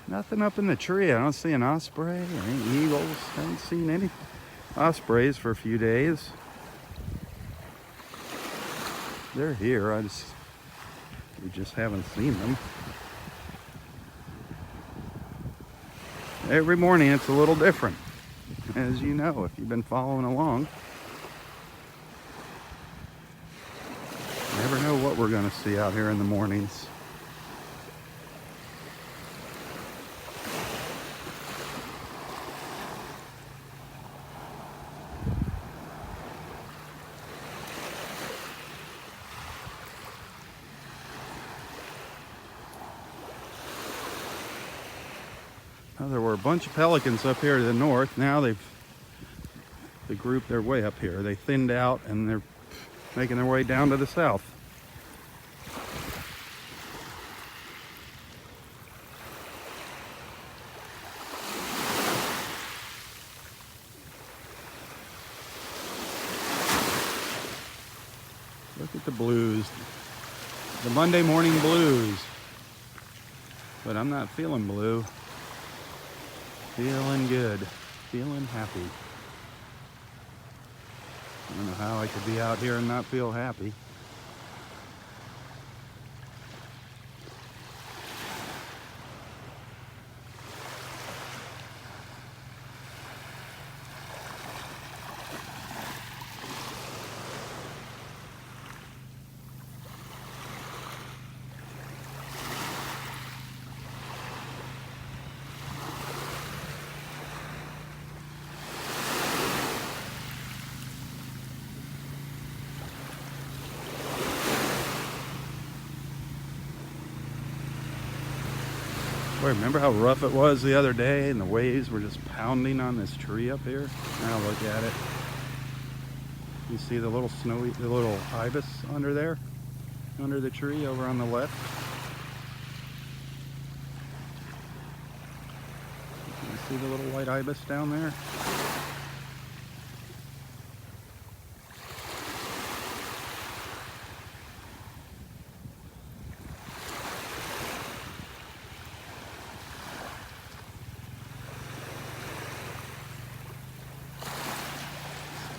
Nothing up in the tree. I don't see an osprey or any eagles. I haven't seen any ospreys for a few days. They're here. We just haven't seen them. Every morning it's a little different, as you know, if you've been following along. Never know what we're going to see out here in the mornings. Now, there were a bunch of pelicans up here to the north. Now they grouped their way up here. They thinned out and they're making their way down to the south. Look at the blues. The Monday morning blues. But I'm not feeling blue. Feeling good. Feeling happy. I don't know how I could be out here and not feel happy. Boy, remember how rough it was the other day and the waves were just pounding on this tree up here? Now look at it. You see the little the little ibis under there? Under the tree over on the left? You see the little white ibis down there?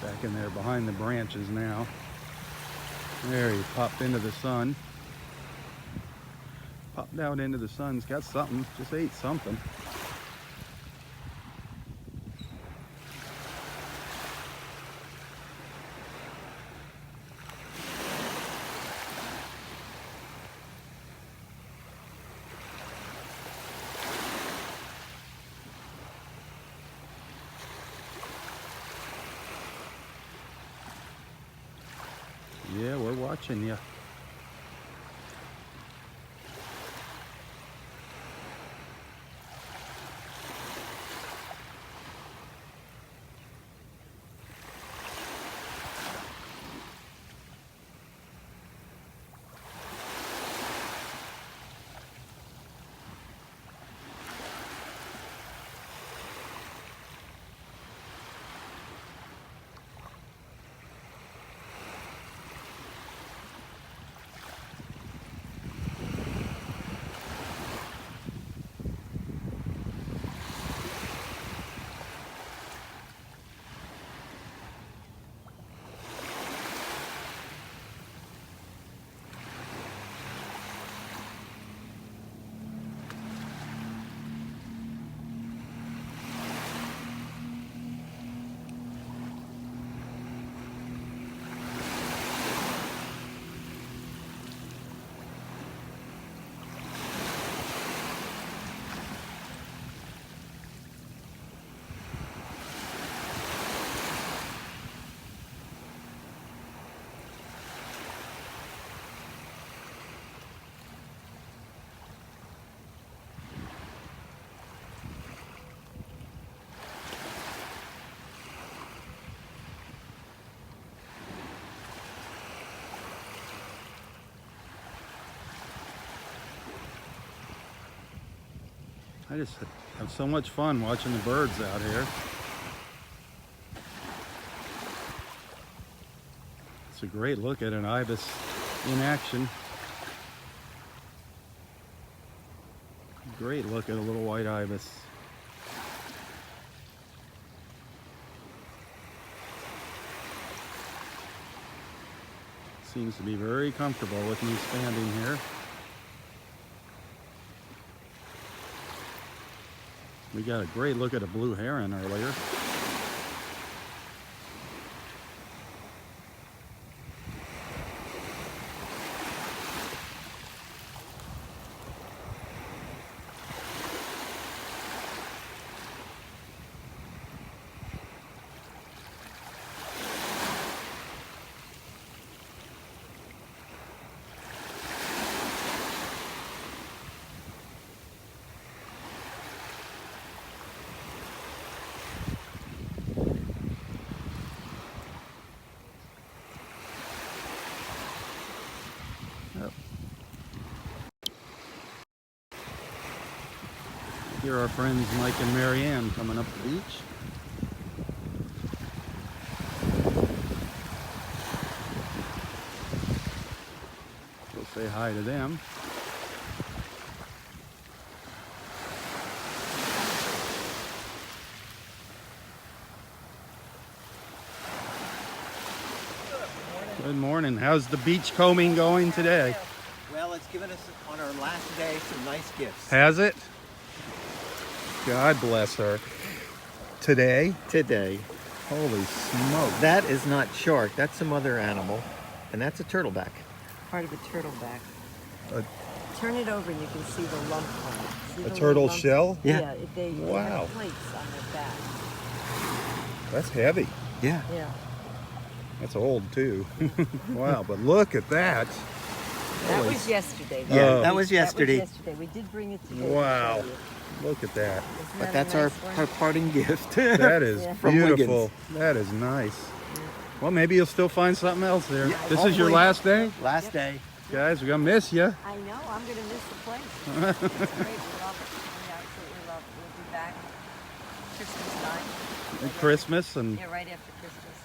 Back in there behind the branches now. There, he popped into the sun. Popped out into the sun. He's got something. Just ate something. watching you. I just have so much fun watching the birds out here. It's a great look at an ibis in action. Great look at a little white ibis. Seems to be very comfortable with me standing here. We got a great look at a blue heron earlier. Here are our friends Mike and Marianne coming up the beach. Go say hi to them. Good morning. How's the beach combing going today? Well, it's given us on our last day some nice gifts. Has it? God bless her. Today? Today. Holy smoke. That is not shark. That's some other animal. And that's a turtleback. Part of a turtleback. A- Turn it over and you can see the lump on it. See A the turtle lump? shell? Yeah. They Wow. have plates on their back. That's heavy. Yeah. Yeah. That's old too. Wow, but look at that. That Holy was yesterday. Yeah, though. that was yesterday. That was yesterday. We did bring it today. to Wow. show you. Look at that. Isn't But that that's a our, nice one? our parting gift. That is Yeah. From beautiful. Wiggins. That is nice. Well, maybe you'll still find something else there. Yeah, This is your hopefully. last day? Last day. Guys, we're going to miss you. I know. I'm going to miss the place. It's great. We love it. We absolutely love it. We'll be back Christmas time. At Christmas, and Yeah, right after Christmas.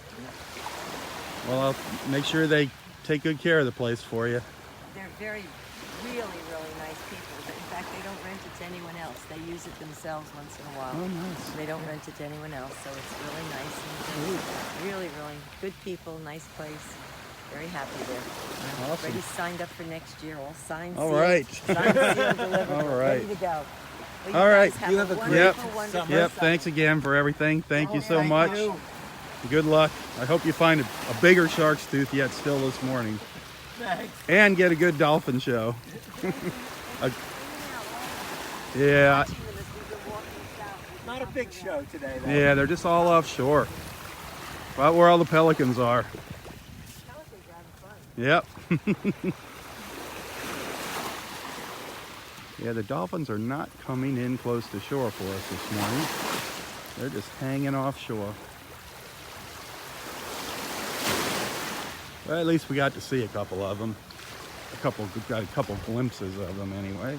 well, I'll make sure they take good care of the place for you. They're very, really, really nice people. In fact, they don't rent it to anyone else. They use it themselves once in a while. Oh, nice. They don't rent it to anyone else, so it's really nice. And really, really good people, nice place. Very happy there. Awesome. Already signed up for next year. All signed. All sealed, right. Signed, sealed, delivered. All Ready right. to go. Well, All right. guys have You have a a great wonderful, wonderful Yep, summer. thanks again for everything. Thank you so Thank much. you. Good luck. I hope you find a bigger shark's tooth yet still this morning. Thanks. And get a good dolphin show. Yeah, Watching them as we've been walking south. Not a big show today, though. yeah, they're just all offshore. About where all the pelicans are. Pelicans are having fun. Yep. Yeah, the dolphins are not coming in close to shore for us this morning. They're just hanging offshore. Well, at least we got to see a couple of them. Got a couple glimpses of them anyway.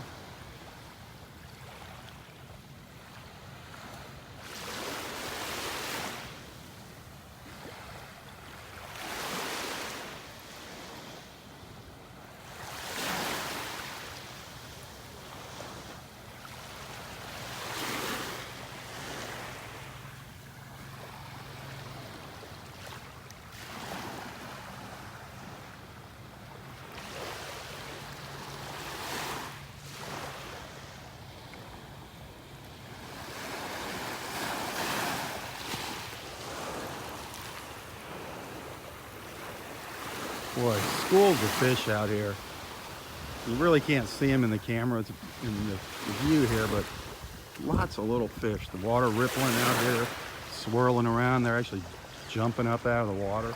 Boy, schools of fish out here. You really can't see them in the camera, it's in the view here, but lots of little fish. The water rippling out here, swirling around. They're actually jumping up out of the water.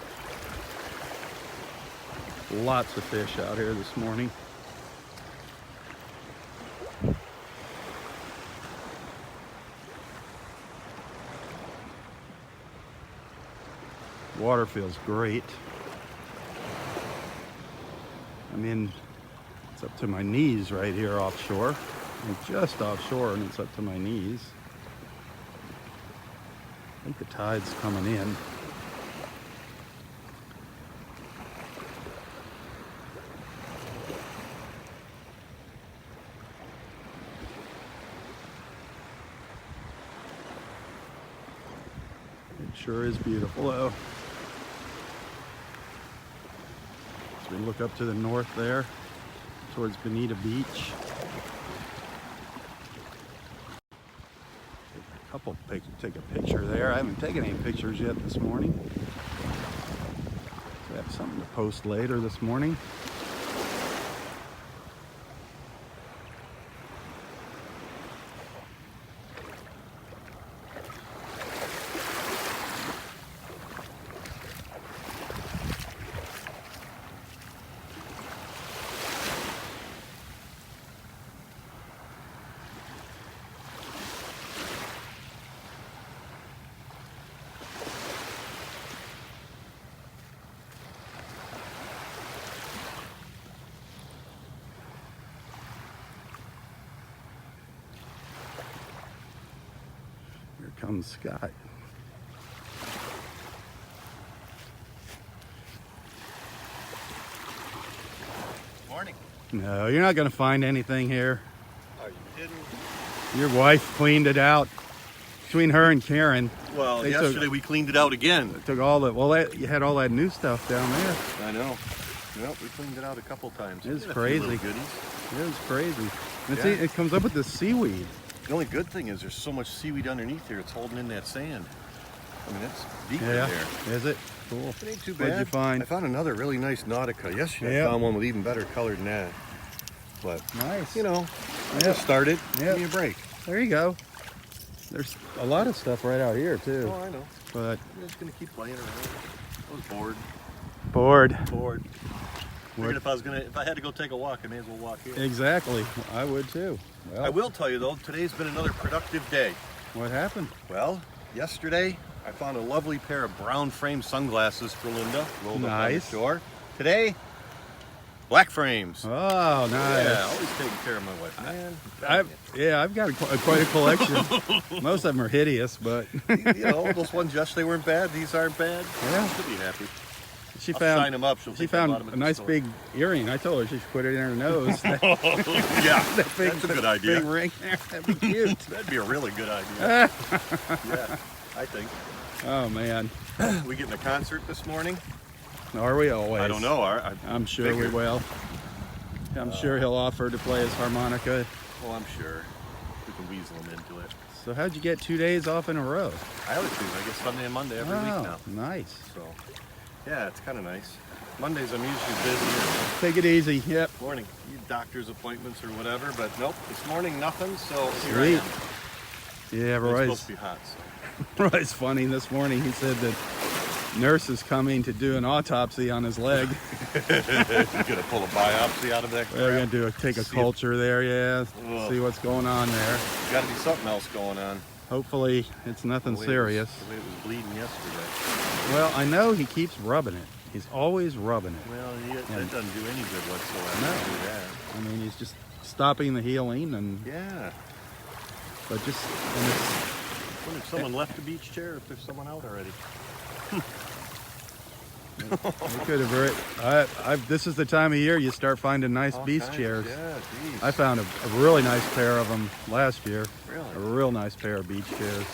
Lots of fish out here this morning. Water feels great. I mean, it's up to my knees right here offshore. I'm just offshore and it's up to my knees. I think the tide's coming in. It sure is beautiful though. As we look up to the north there, towards Bonita Beach. Take a picture there. I haven't taken any pictures yet this morning. So I have something to post later this morning. Here comes Scott. Morning. No, you're not going to find anything here. Are you kidding? Your wife cleaned it out. Between her and Karen, Well, They yesterday we cleaned it out again. took all the, well, you had all that new stuff down there. I know. Well, we cleaned it out a couple times. It was Did a few crazy. little goodies. It was crazy. And Yeah. it comes up with this seaweed. The only good thing is there's so much seaweed underneath here. It's holding in that sand. I mean, it's deep in Yeah, there. is it? Cool. It ain't too What'd bad. you find? I found another really nice Nautica. Yesterday Yeah. I found one with even better color than that. But, Nice. you know, I Yeah. just started. Yeah. Give me a break. There you go. There's a lot of stuff right out here too. Oh, I know. But I'm just going to keep playing around. I was bored. bored. Figured if I had to go take a walk, I may as well walk here. Exactly. I would too. Well, I will tell you though, today's been another productive day. What happened? Well, yesterday I found a lovely pair of brown frame sunglasses for Linda, rolled up on the Nice. shore. Today, black frames. Oh, nice. Yeah, always taking care of my wife. Man, I've got quite a collection. Most of them are hideous, but you know, those ones yesterday weren't bad. These aren't bad. Yeah. She'll be happy. she I'll found sign them up. She'll she think I bought found them at a the nice store. big earring. I told her she should put it in her nose. Yeah, That big, that's a good idea. Big ring there. That'd be cute. That'd be a really good idea. Yeah, I think. Oh man, We getting a concert this morning? are we always? I don't know. I'm sure we figured. will. I'm sure he'll offer to play his harmonica. Well, I'm sure we can weasel him into it. So how'd you get 2 days off in a row? I always do. I get Sunday and Monday every week now. Nice. So, yeah, it's kind of nice. Mondays I'm usually busy. Take it easy. Yep. Morning, doctor's appointments or whatever, but nope, this morning nothing. So here I Sweet. am. Yeah, It's Roy's, supposed to be hot. So. Roy's funny this morning. He said that Nurse is coming to do an autopsy on his leg. You're gonna pull a biopsy out of that crap? They're gonna take a See if- culture there, yeah. Ugh. See what's going on there. Got to be something else going on. Hopefully it's nothing The way serious. The way it was bleeding yesterday. Well, I know he keeps rubbing it. He's always rubbing it. Well, that doesn't do any good whatsoever. No. To do that. I mean, he's just stopping the healing, and Yeah. but just and it's, Wonder if someone left the beach chair, if there's someone out already. they could have. This is the time of year you start finding nice All beach kinds, chairs. Yeah, geez. I found a really nice pair of them last year. Really? A real nice pair of beach chairs.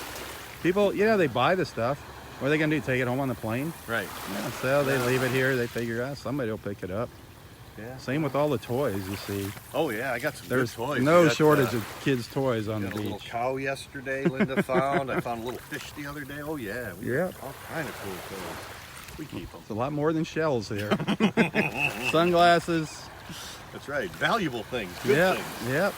People, they buy the stuff. What are they gonna do? Take it home on the plane? Right. Yeah, so they leave it here. They figure, somebody will pick it up. Yeah. Same with all the toys you see. Oh yeah, I got some There's good toys. no We got, shortage of kids' toys on the got a little beach. cow yesterday Linda found. I found a little fish the other day. Oh yeah. We Yeah. got all kind of cool toys. We keep them. It's a lot more than shells here. Sunglasses. That's right. Valuable things. Good Yep, things. yep.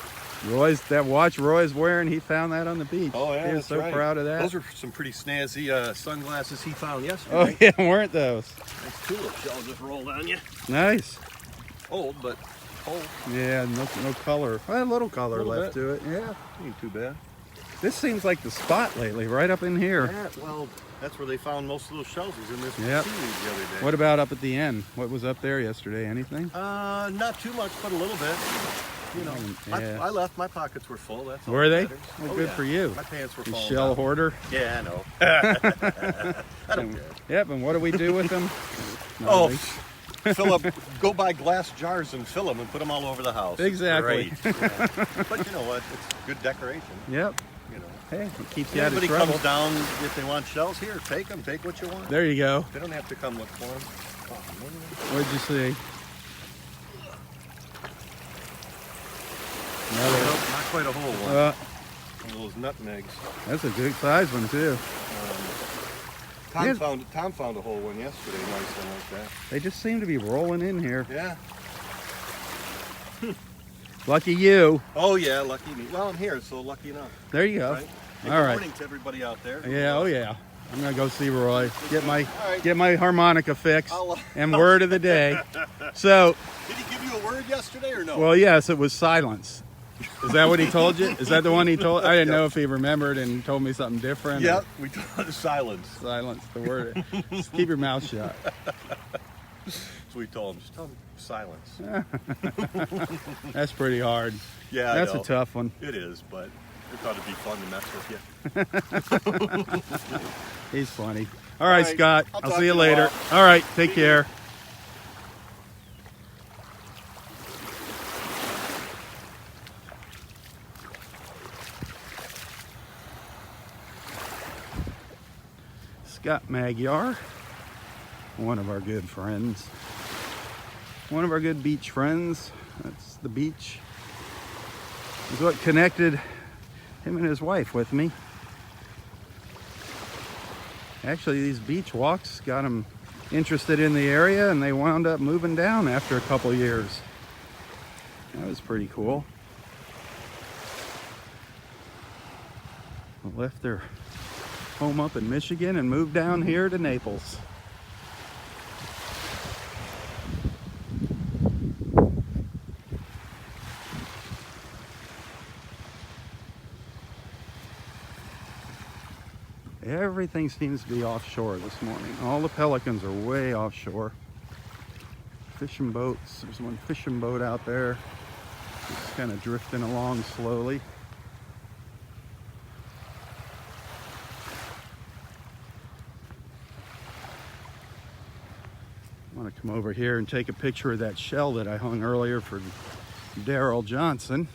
That watch Roy's wearing, he found that on the beach. Oh yeah, He was that's so right. proud of that. Those are some pretty snazzy sunglasses he found Oh yesterday. yeah, weren't those? Nice tulip shell just rolled on you. Nice. Old, but old. Yeah, no color. Well, a little color Little left bit. to it. Yeah. Ain't too bad. This seems like the spot lately, right up in here. Yeah, well, that's where they found most of those shells, was in this Yep. seaweed the other day. What about up at the end? What was up there yesterday? Anything? Not too much, but a little bit. You know, Yeah. I left. My pockets were full. That's all Were that they? matters. Well, Oh, good yeah. for you. My pants were You falling shell down. hoarder. Yeah, I know. I don't care. Yep, and what do we do with them? Oh, Nothing. fill up. Go buy glass jars and fill them and put them all over the house. Exactly. Great. Yeah. But you know what? It's good decoration. Yep. You know. Hey, it keeps you out of Everybody trouble. comes down if they want shells. Here, take them. Take what you want. There you go. They don't have to come look for them. Oh, man. What'd you see? Nope, not quite a whole one. Uh, One of those nutmegs. that's a good size one too. Yeah. Tom found a whole one yesterday. Nice one like that. They just seem to be rolling in here. Yeah. Lucky you. Oh yeah, lucky me. Well, I'm here, so lucky enough. There you go. Right? Hey, All good right. morning to everybody out there. Yeah. Oh yeah. I'm gonna go see Roy. Get my All right. get my harmonica fixed. I'll, And word of the day. So, Did he give you a word yesterday or no? well, yes, it was silence. Is that what he told you? Is that the one he told? I didn't know if he remembered and told me something different. or- Yep, we told silence. Silence. The word. Just keep your mouth shut. So we told him, just tell him silence. That's pretty hard. Yeah, That's I know. a tough one. It is, but we thought it'd be fun to mess with you. He's funny. All right, right. Scott. I'll I'll talk see you to you later. tomorrow. All right. Take care. Scott Magyar, one of our good friends. One of our good beach friends. That's the beach. Is what connected him and his wife with me. Actually, these beach walks got them interested in the area, and they wound up moving down after a couple years. That was pretty cool. They left their home up in Michigan and moved down here to Naples. Everything seems to be offshore this morning. All the pelicans are way offshore. Fishing boats. There's one fishing boat out there. Just kind of drifting along slowly. I want to come over here and take a picture of that shell that I hung earlier for Daryl Johnson.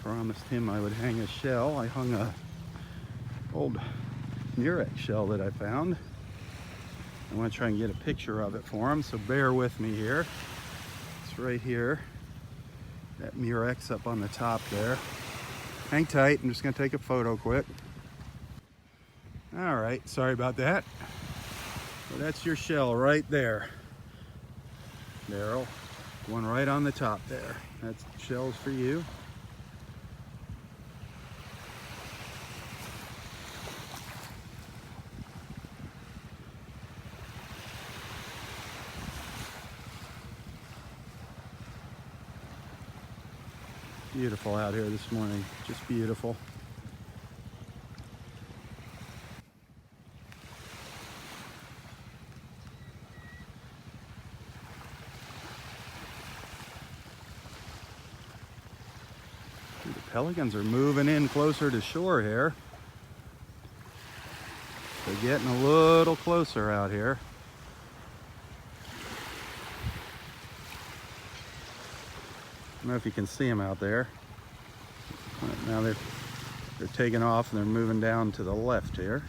Promised him I would hang a shell. I hung a old Murex shell that I found. I want to try and get a picture of it for him, so bear with me here. It's right here. That Murex up on the top there. Hang tight, I'm just going to take a photo quick. All right, sorry about that. So that's your shell right there, Daryl. One right on the top there. That's shells for you. Beautiful out here this morning, just beautiful. The pelicans are moving in closer to shore here. They're getting a little closer out here. I don't know if you can see them out there. Now they're taking off and they're moving down to the left here.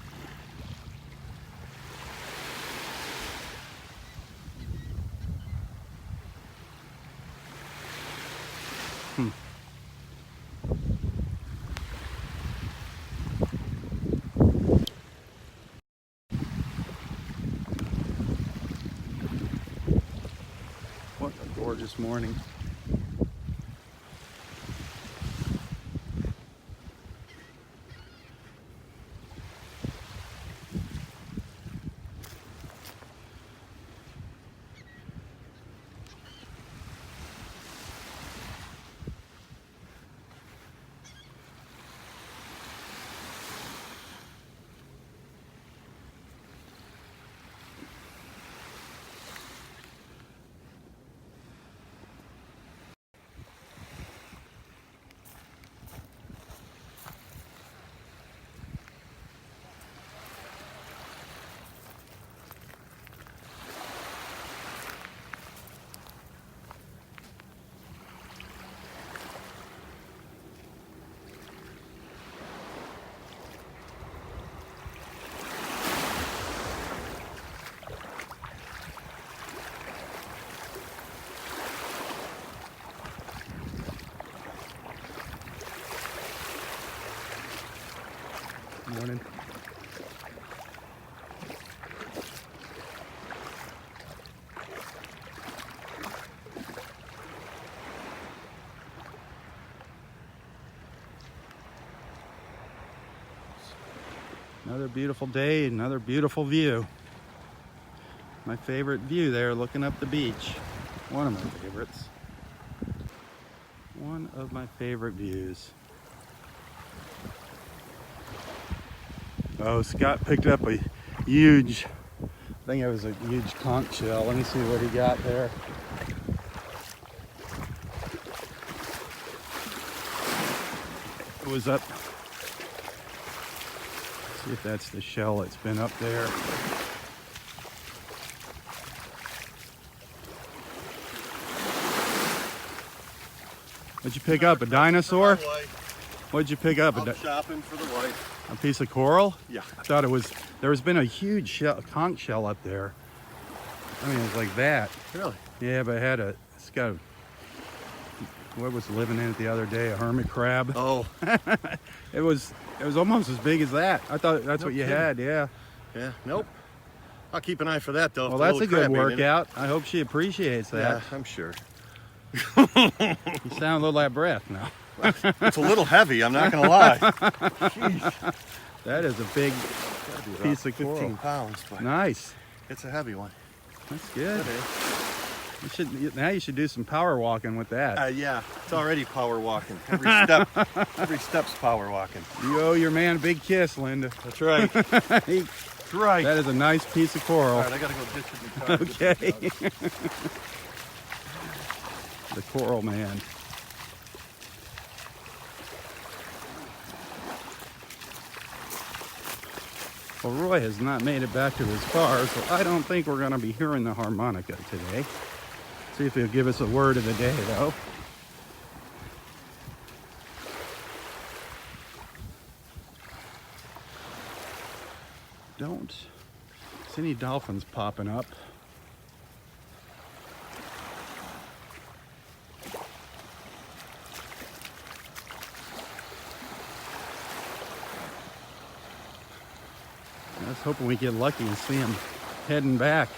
What a gorgeous morning. Morning. Another beautiful day, another beautiful view. My favorite view there, looking up the beach. One of my favorites. One of my favorite views. Oh, Scott picked up a huge, I think it was a huge conch shell. Let me see what he got there. It was up. Let's see if that's the shell that's been up there. What'd you pick up? A dinosaur? What'd you pick up? I'm shopping for the wife. A piece of coral? Yeah. I thought it was, there's been a huge shell, conch shell up there. I mean, it's like that. Really? Yeah, but it's got a, what was living in it the other day? A hermit crab. Oh. It was almost as big as that. I thought that's what you kidding. had, yeah. Yeah. Nope. I'll keep an eye for that though. Well, that's a good workout. I hope she appreciates Yeah, that. I'm sure. You sound a little out of breath now. It's a little heavy, I'm not gonna lie. Jeez. That is a big Gotta be about piece of 15 coral. pounds, but Nice. it's a heavy one. That's good. Good, eh? Now you should do some power walking with that. Yeah, it's already power walking. Every step's power walking. You owe your man a big kiss, Linda. That's right. That's right. That is a nice piece of coral. All right, I gotta go ditch it in the car. Okay. The coral man. Well, Roy has not made it back to his car, so I don't think we're going to be hearing the harmonica today. See if he'll give us a word of the day, though. Don't see any dolphins popping up. I was hoping we get lucky and see them heading back,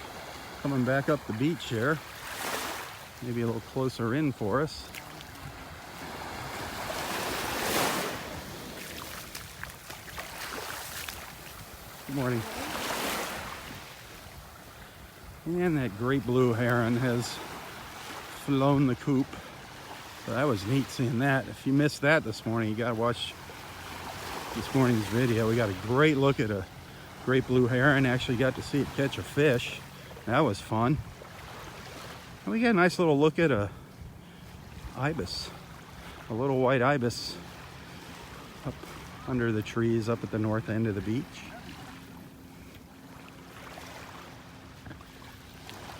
coming back up the beach here. Maybe a little closer in for us. Good morning. And that great blue heron has flown the coop. So that was neat seeing that. If you missed that this morning, you gotta watch this morning's video. We got a great look at a great blue heron. Actually got to see it catch a fish. That was fun. And we got a nice little look at a ibis, a little white ibis up under the trees up at the north end of the beach.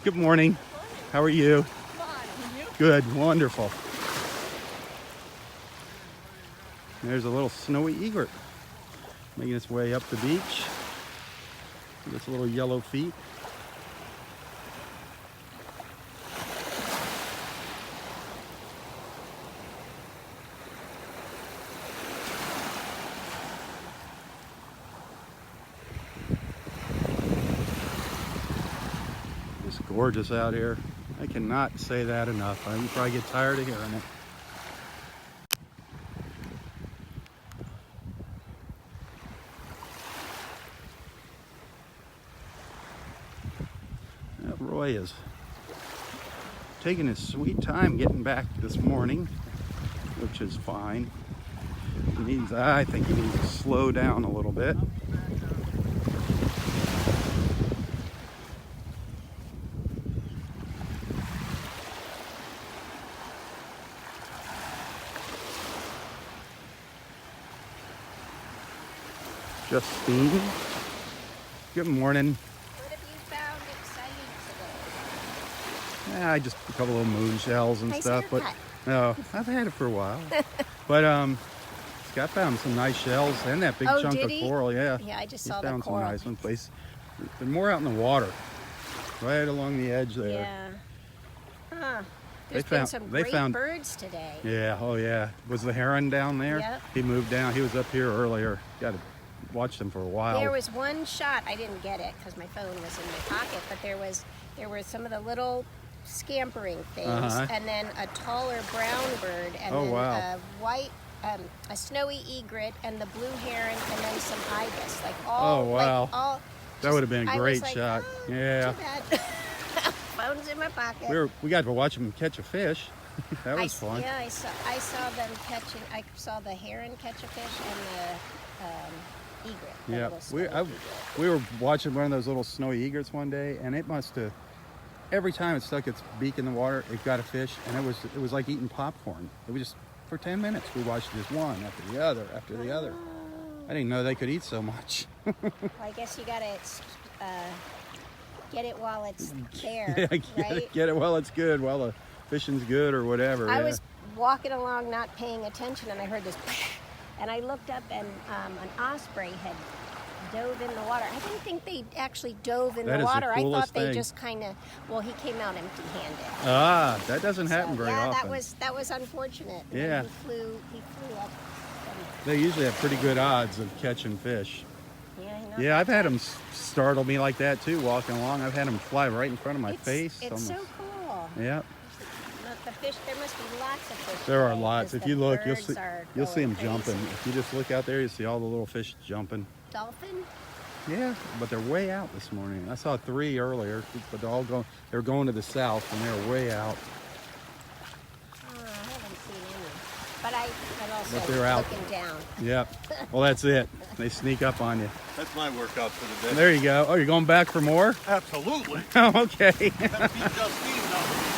Good morning. How are you? Fun. You? Good, wonderful. There's a little snowy egret making its way up the beach with its little yellow feet. It's gorgeous out here. I cannot say that enough. I probably get tired of hearing it. Roy is taking his sweet time getting back this morning, which is fine. I think he needs to slow down a little bit. Justine, good morning. What have you found exciting today? I just a couple of moon shells and Nice stuff, haircut. but no, I've had it for a while. But Scott found some nice shells and that big Oh, chunk did of he? coral. Yeah, Yeah, I just he saw the found some coral. nice ones. They're more out in the water, right along the edge there. Yeah. Huh. They There's been found- some they great found- birds today. Yeah, oh yeah. Was the heron down there? Yep. He moved down. He was up here earlier. Got to watch them for a while. There was one shot, I didn't get it because my phone was in my pocket, but there were some of the little scampering things, Uh-huh. and then a taller brown bird, and Oh, then wow. a white, a snowy egret, and the blue heron, and then some ibis. Like all, Oh, wow. like all. That would have been a I was great like, shot. "Oh, Yeah. Too bad." Phone's in my pocket. We got to watch them catch a fish. That was fun. Yeah, I saw them catching. I saw the heron catch a fish and the egret. the Yeah, little snowy egret. we were watching one of those little snowy egrets one day, and it must have. Every time it stuck its beak in the water, it got a fish, and it was like eating popcorn. It was just for 10 minutes. We watched just one after the other after the other. I didn't know they could eat so much. Well, I guess you gotta get it while it's there, Yeah, right? get it while it's good, while the fishing's good or whatever. I yeah. was walking along, not paying attention, and I heard this, and I looked up, and an osprey had dove in the water. I didn't think they actually dove in That the is the water. I coolest thought they thing. just kind of. Well, he came out empty-handed. That doesn't happen very yeah, often. that was unfortunate. And Yeah. he flew up. They usually have pretty good odds of catching fish. Yeah, I've had them startle me like that too, walking along. I've had them fly right in front of my face. It's so cool. Yeah, The fish. There must be lots of fish. there are today, lots. 'cause If the you look, you'll birds see are them going jumping. crazy. If you just look out there, you see all the little fish jumping. Dolphin? Yeah, but they're way out this morning. I saw 3 earlier, but they're going to the south, and they're way out. Oh, I haven't seen any. But I'm also But they're out. looking down. Yep. Well, that's it. They sneak up on you. That's my workout for the day. There you go. Oh, you're going back for more? Absolutely. Oh, okay. Gotta beat Justine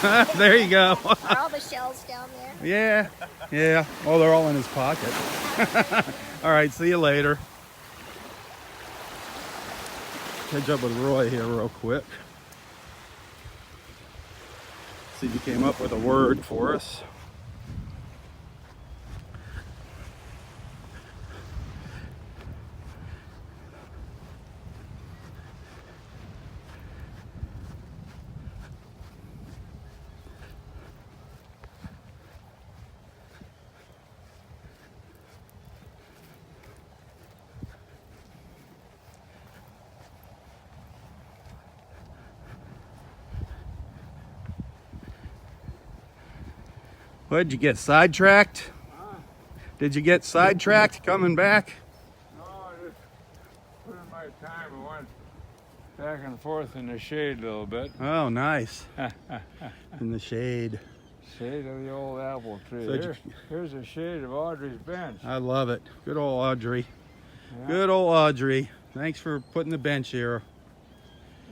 up. There you go. Are all the shells down there? Yeah. Yeah. Well, they're all in his pocket. All right. See you later. Catch up with Roy here real quick. See if he came up with a word for us. What, did you get sidetracked? Did you get sidetracked coming back? No, I just put in my time and went back and forth in the shade a little bit. Oh, nice. In the shade. Shade of the old apple tree. So Here's a shade of Audrey's bench. I love it. Good old Audrey. Yeah. Good old Audrey. Thanks for putting the bench here.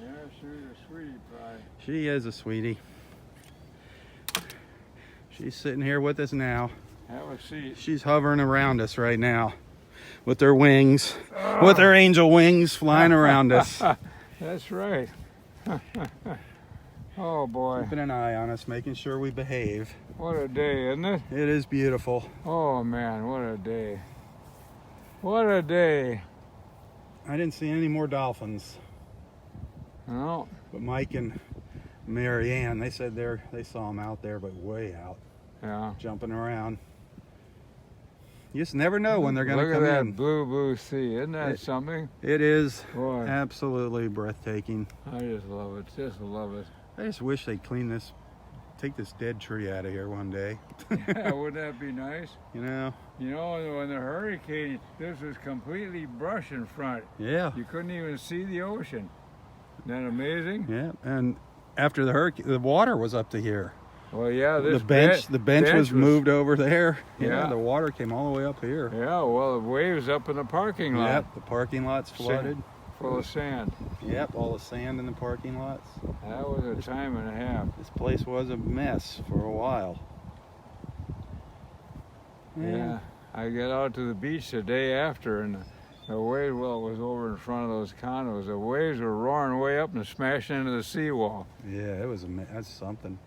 Yeah, she's a sweetie pie. She is a sweetie. She's sitting here with us now. Have a seat. She's hovering around us right now with her wings, with her angel wings flying around us. That's right. Oh boy. Keeping an eye on us, making sure we behave. What a day, isn't it? It is beautiful. Oh man, what a day. What a day. I didn't see any more dolphins, No. but Mike and Mary Ann, they said they saw them out there, but way out, Yeah. jumping around. You just never know when they're going to Look come at that in. blue sea. Isn't that something? It is Boy, absolutely breathtaking. I just love it. Just love it. I just wish they'd take this dead tree out of here one day. Yeah, wouldn't that be nice? You know? You know, when the hurricane, this was completely brush in front. Yeah. You couldn't even see the ocean. Isn't that amazing? Yeah. And after the hurricane, the water was up to here. Well, yeah, this The bench was moved over there. Yeah. The water came all the way up here. Yeah, well, the waves up in the parking lot. Yep. The parking lot's flooded. Full of sand. Yep. All the sand in the parking lots. That was a time and a half. This place was a mess for a while. Yeah. I got out to the beach the day after, and the wave, well, it was over in front of those condos. The waves were roaring way up and smashing into the seawall. Yeah, it was that's something.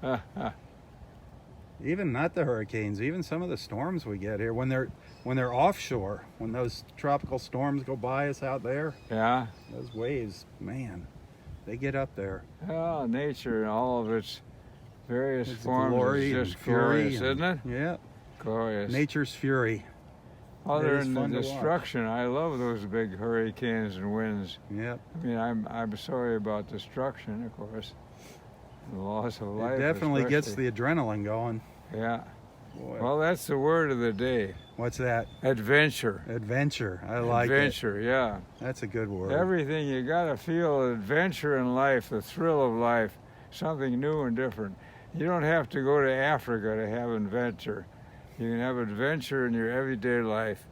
Even not the hurricanes, even some of the storms we get here when they're offshore, when those tropical storms go by us out there, Yeah. those waves, man, they get up there. Yeah, nature and all of its various It's forms glory is and just fury glorious, and- isn't it? Yeah, Glorious. nature's fury. Other it is than fun the to watch. destruction, I love those big hurricanes and winds. Yep, I mean, I'm sorry about destruction, of course, the loss of life. it definitely gets especially. the adrenaline going. Yeah. Boy, Well, that's the word of the day. what's that? Adventure. Adventure. I like it. Adventure. Yeah. That's a good word. Everything you gotta feel adventure in life, the thrill of life, something new and different. You don't have to go to Africa to have adventure. You can have adventure in your everyday life.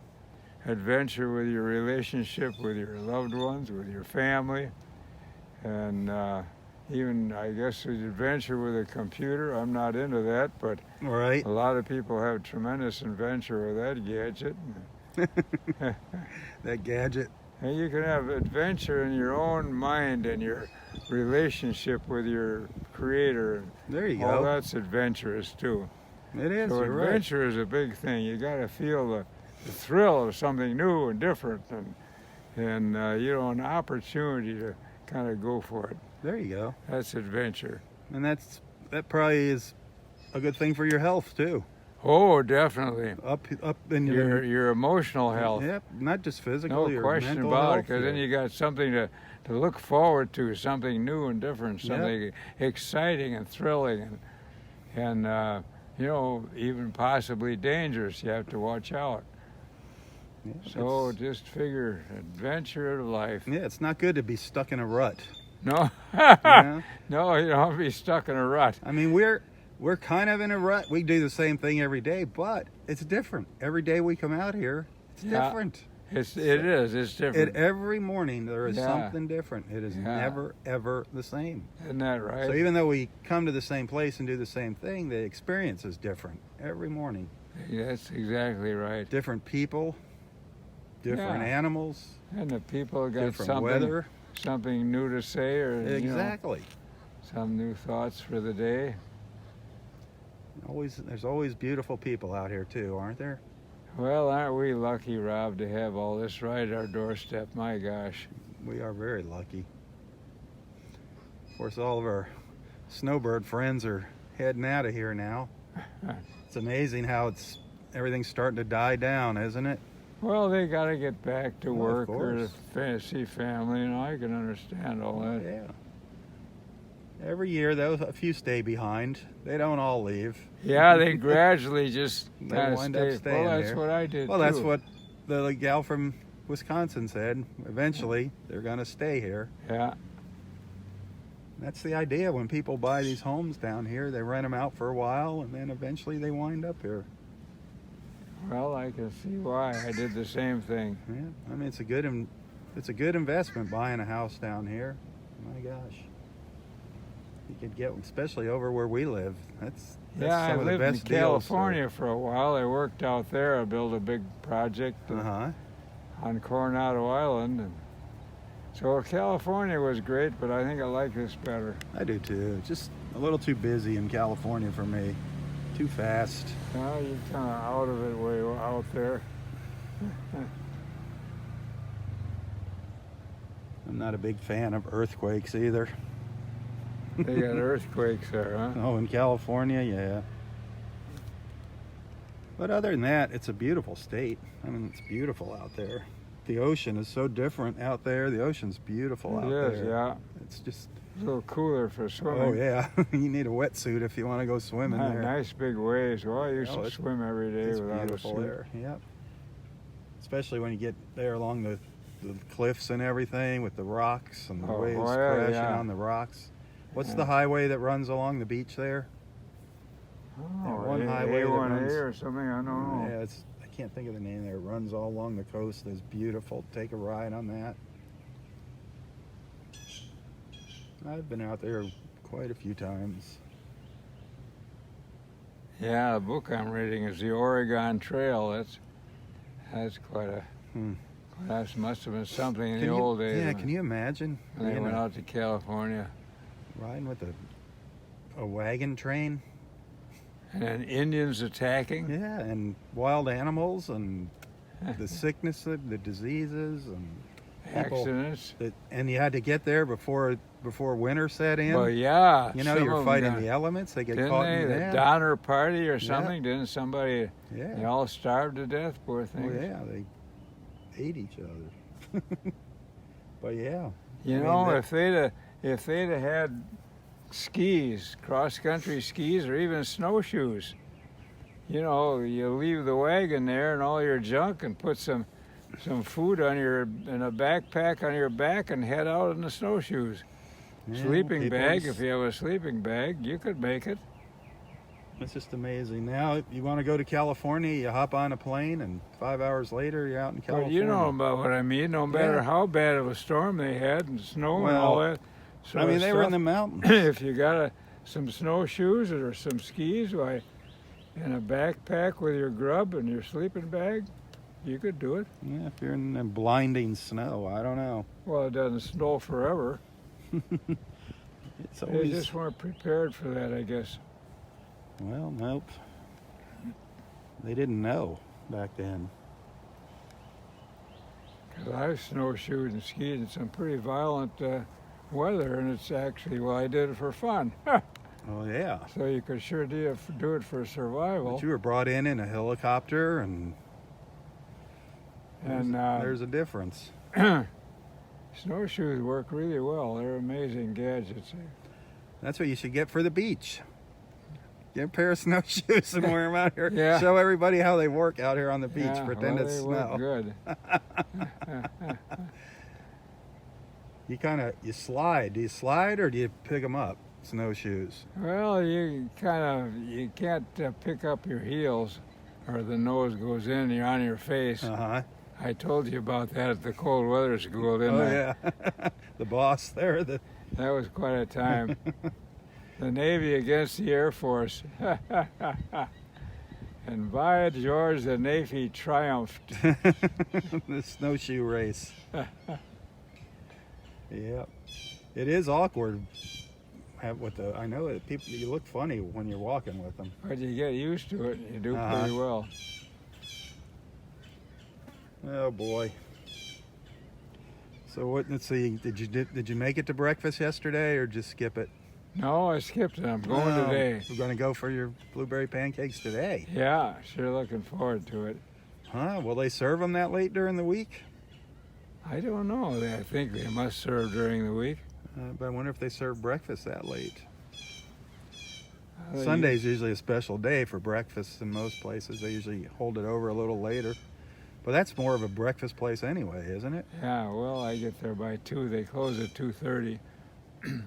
Adventure with your relationship with your loved ones, with your family, and even, I guess, adventure with a computer. I'm not into that, but All right. a lot of people have tremendous adventure with that gadget. That gadget. And you can have adventure in your own mind and your relationship with your creator. There you All go. that's adventurous too. It is. So You're right. adventure is a big thing. You got to feel the thrill of something new and different, and you know, an opportunity to kind of go for it. There you go. That's adventure. And that probably is a good thing for your health too. Oh, definitely. Up in Your emotional health. Yep, not just physical. No your question mental about it, health, because then your- you got something to look forward to, something new and different, something exciting and thrilling, and you know, even possibly dangerous. You have to watch out. yeah, So it's, just figure adventure of life. yeah, it's not good to be stuck in a rut. No, You know? no, you don't be stuck in a rut. I mean, we're kind of in a rut. We do the same thing every day, but it's different. Every day we come out here, it's Yeah. different. It's different. Every morning there is Yeah. something different. It is Yeah. never ever the same. Isn't that right? So even though we come to the same place and do the same thing, the experience is different every morning. That's exactly right. Different people, different Yeah. animals, And the people got different weather. something new to say, or you know, Exactly. some new thoughts for the day. There's always beautiful people out here too, aren't there? Well, aren't we lucky, Rob, to have all this right at our doorstep? My gosh. We are very lucky. Of course, all of our snowbird friends are heading out of here now. It's amazing how everything's starting to die down, isn't it? Well, they got to get back to Well, of work or to course. see family, and I can understand all that. Yeah. Every year, though, a few stay behind. They don't all leave. Yeah, they gradually just They kind of wind up stay. staying Well, that's there. what I did. Well, that's too. what the gal from Wisconsin said. Eventually, they're going to stay here. Yeah. That's the idea. When people buy these homes down here, they rent them out for a while, and then eventually they wind up here. Well, I can see why. I did the same thing. Yeah, I mean, it's a good investment buying a house down here. My gosh, you could get, especially over where we live. That's Yeah, I some of the lived in best deals. California for a while. I worked out there. I built a big project Uh-huh. on Coronado Island. And so California was great, but I think I like this better. I do too. Just a little too busy in California for me. Too fast. Now you're kind of out of it way out there. I'm not a big fan of earthquakes either. They got earthquakes there, huh? Oh, in California, yeah. But other than that, it's a beautiful state. I mean, it's beautiful out there. The ocean is so different out there. The ocean's beautiful out It is, there. yeah. It's just, A little cooler for swimming. oh yeah, you need a wetsuit if you want to go swimming there. Nice big waves. Well, I used Oh, to it's- swim every day It's without a beautiful suit. there. Yep. Especially when you get there along the cliffs and everything with the rocks and the Oh, waves yeah, crashing yeah. on the rocks. What's Yeah. the highway that runs along the beach there? Oh, one highway that A1A runs- or something, I don't know. Yeah, I can't think of the name there. It runs all along the coast. It's beautiful. Take a ride on that. I've been out there quite a few times. Yeah, the book I'm reading is the Oregon Trail. That's quite a. Hmm. That must have been something in Can the you- old days. Yeah, can you imagine when they being went out to California, riding with a wagon train? and then Indians attacking. Yeah, and wild animals and the sickness, the diseases, and people Accidents. and you had to get there before winter set in. Well, yeah. You know, some you're of 'em fighting got- the elements. They get Didn't caught they? in The that. Donner Party or something? Didn't somebody? Yeah. They all starved to death, poor Oh things. yeah, they ate each other. But yeah, You I mean, know, that- if they'd have had skis, cross-country skis, or even snowshoes, you know, you leave the wagon there and all your junk, and put some food in a backpack on your back, and head out in the snowshoes. yeah, Sleeping people bag, just- if you have a sleeping bag, you could make it. It's just amazing. Now, you want to go to California, you hop on a plane, and 5 hours later, you're out in But California. you know about what I mean. No matter Yeah. how bad of a storm they had and snow and Well, all that. I mean, they were in the mountains. If you got some snowshoes or some skis, why, in a backpack with your grub and your sleeping bag, you could do it. Yeah, if you're in the blinding snow, I don't know. Well, it doesn't snow forever. It's They always just weren't prepared for that, I guess. well, nope. They didn't know back then. 'Cause I've snowshoed and skied in some pretty violent weather, and it's actually, well, I did it for fun. Oh yeah, So you could sure do it for survival. but you were brought in a helicopter, and And there's a difference. snowshoes work really well. They're amazing gadgets. That's what you should get for the beach. Get a pair of snowshoes and wear them out here. Yeah. Show everybody how they work out here on the beach. Yeah, Pretend well, it's they snow. work good. You slide. Do you slide or do you pick them up? Snowshoes. Well, you can't pick up your heels, or the nose goes in and you're on your face. Uh-huh. I told you about that at the cold weather school, didn't Oh I? yeah. The boss there. That was quite a time. The Navy against the Air Force. And by George, the Navy triumphed. The snowshoe race. Yep. It is awkward. I know that people, you look funny when you're walking with them. But you get used to it, and you do Uh-huh. pretty well. Oh boy. So let's see. Did you make it to breakfast yesterday or just skip it? No, I skipped it. I'm going Oh, today. We're going to go for your blueberry pancakes today. Yeah, sure looking forward to it. Huh? Will they serve them that late during the week? I don't know. I think they must serve during the week. But I wonder if they serve breakfast that late. Uh, Sunday's usually a special day for breakfast in most places. They usually hold it over a little later. But that's more of a breakfast place anyway, isn't it? Yeah, well, I get there by 2. They close at 2:30.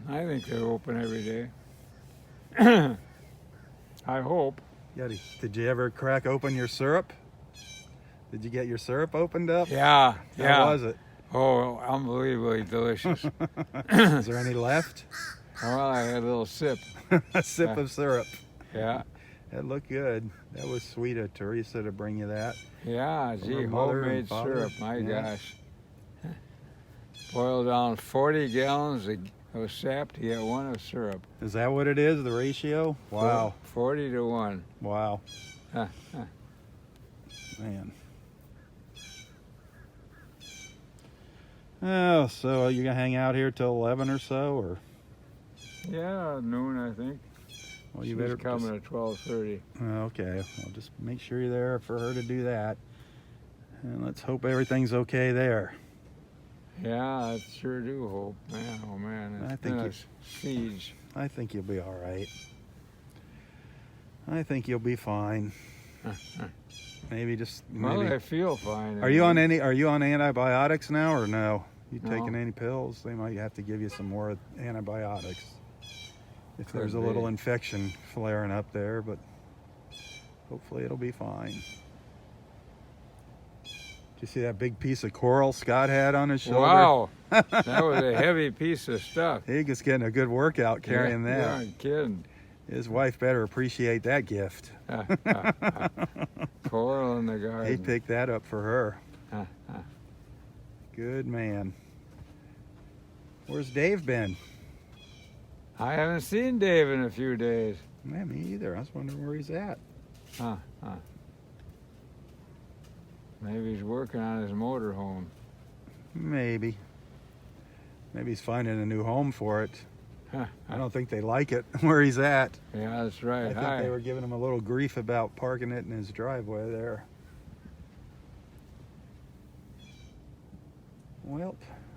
I think they're open every day. I hope. Did you ever crack open your syrup? Did you get your syrup opened up? Yeah. How was it? Oh, unbelievably delicious. Is there any left? Well, I had a little sip. A sip of syrup. Yeah. That looked good. That was sweet of Teresa to bring you that. Yeah, From gee, her mother and homemade father. syrup. My Yeah. gosh. Boil down 40 gallons of sap to get 1 of syrup. Is that what it is, the ratio? Wow. 40 to 1. Wow. Huh. Man. Oh, so you gonna hang out here till 11 or so, or? Yeah, noon, I think. Well, you She's better coming at 12:30. Okay, well, just make sure you're there for her to do that. And let's hope everything's okay there. Yeah, I sure do hope. Man, oh man, I it's think been a you- siege. I think you'll be all right. I think you'll be fine. Maybe just Well, maybe. I feel fine. Are you on antibiotics now or no? You No. taking any pills? They might have to give you some more antibiotics if Could there's a be. little infection flaring up there, but hopefully it'll be fine. Did you see that big piece of coral Scott had on his shoulder? Wow, that was a heavy piece of stuff. He was getting a good workout carrying You that. aren't kidding. His wife better appreciate that gift. Coral in the He garden. picked that up for her. Uh, uh. Good man. Where's Dave been? I haven't seen Dave in a few days. Man, me either. I was wondering where he's at. Maybe he's working on his motorhome. Maybe. Maybe he's finding a new home for it. I don't think they like it where he's at. Yeah, that's I right. think Hi. they were giving him a little grief about parking it in his driveway there. Well,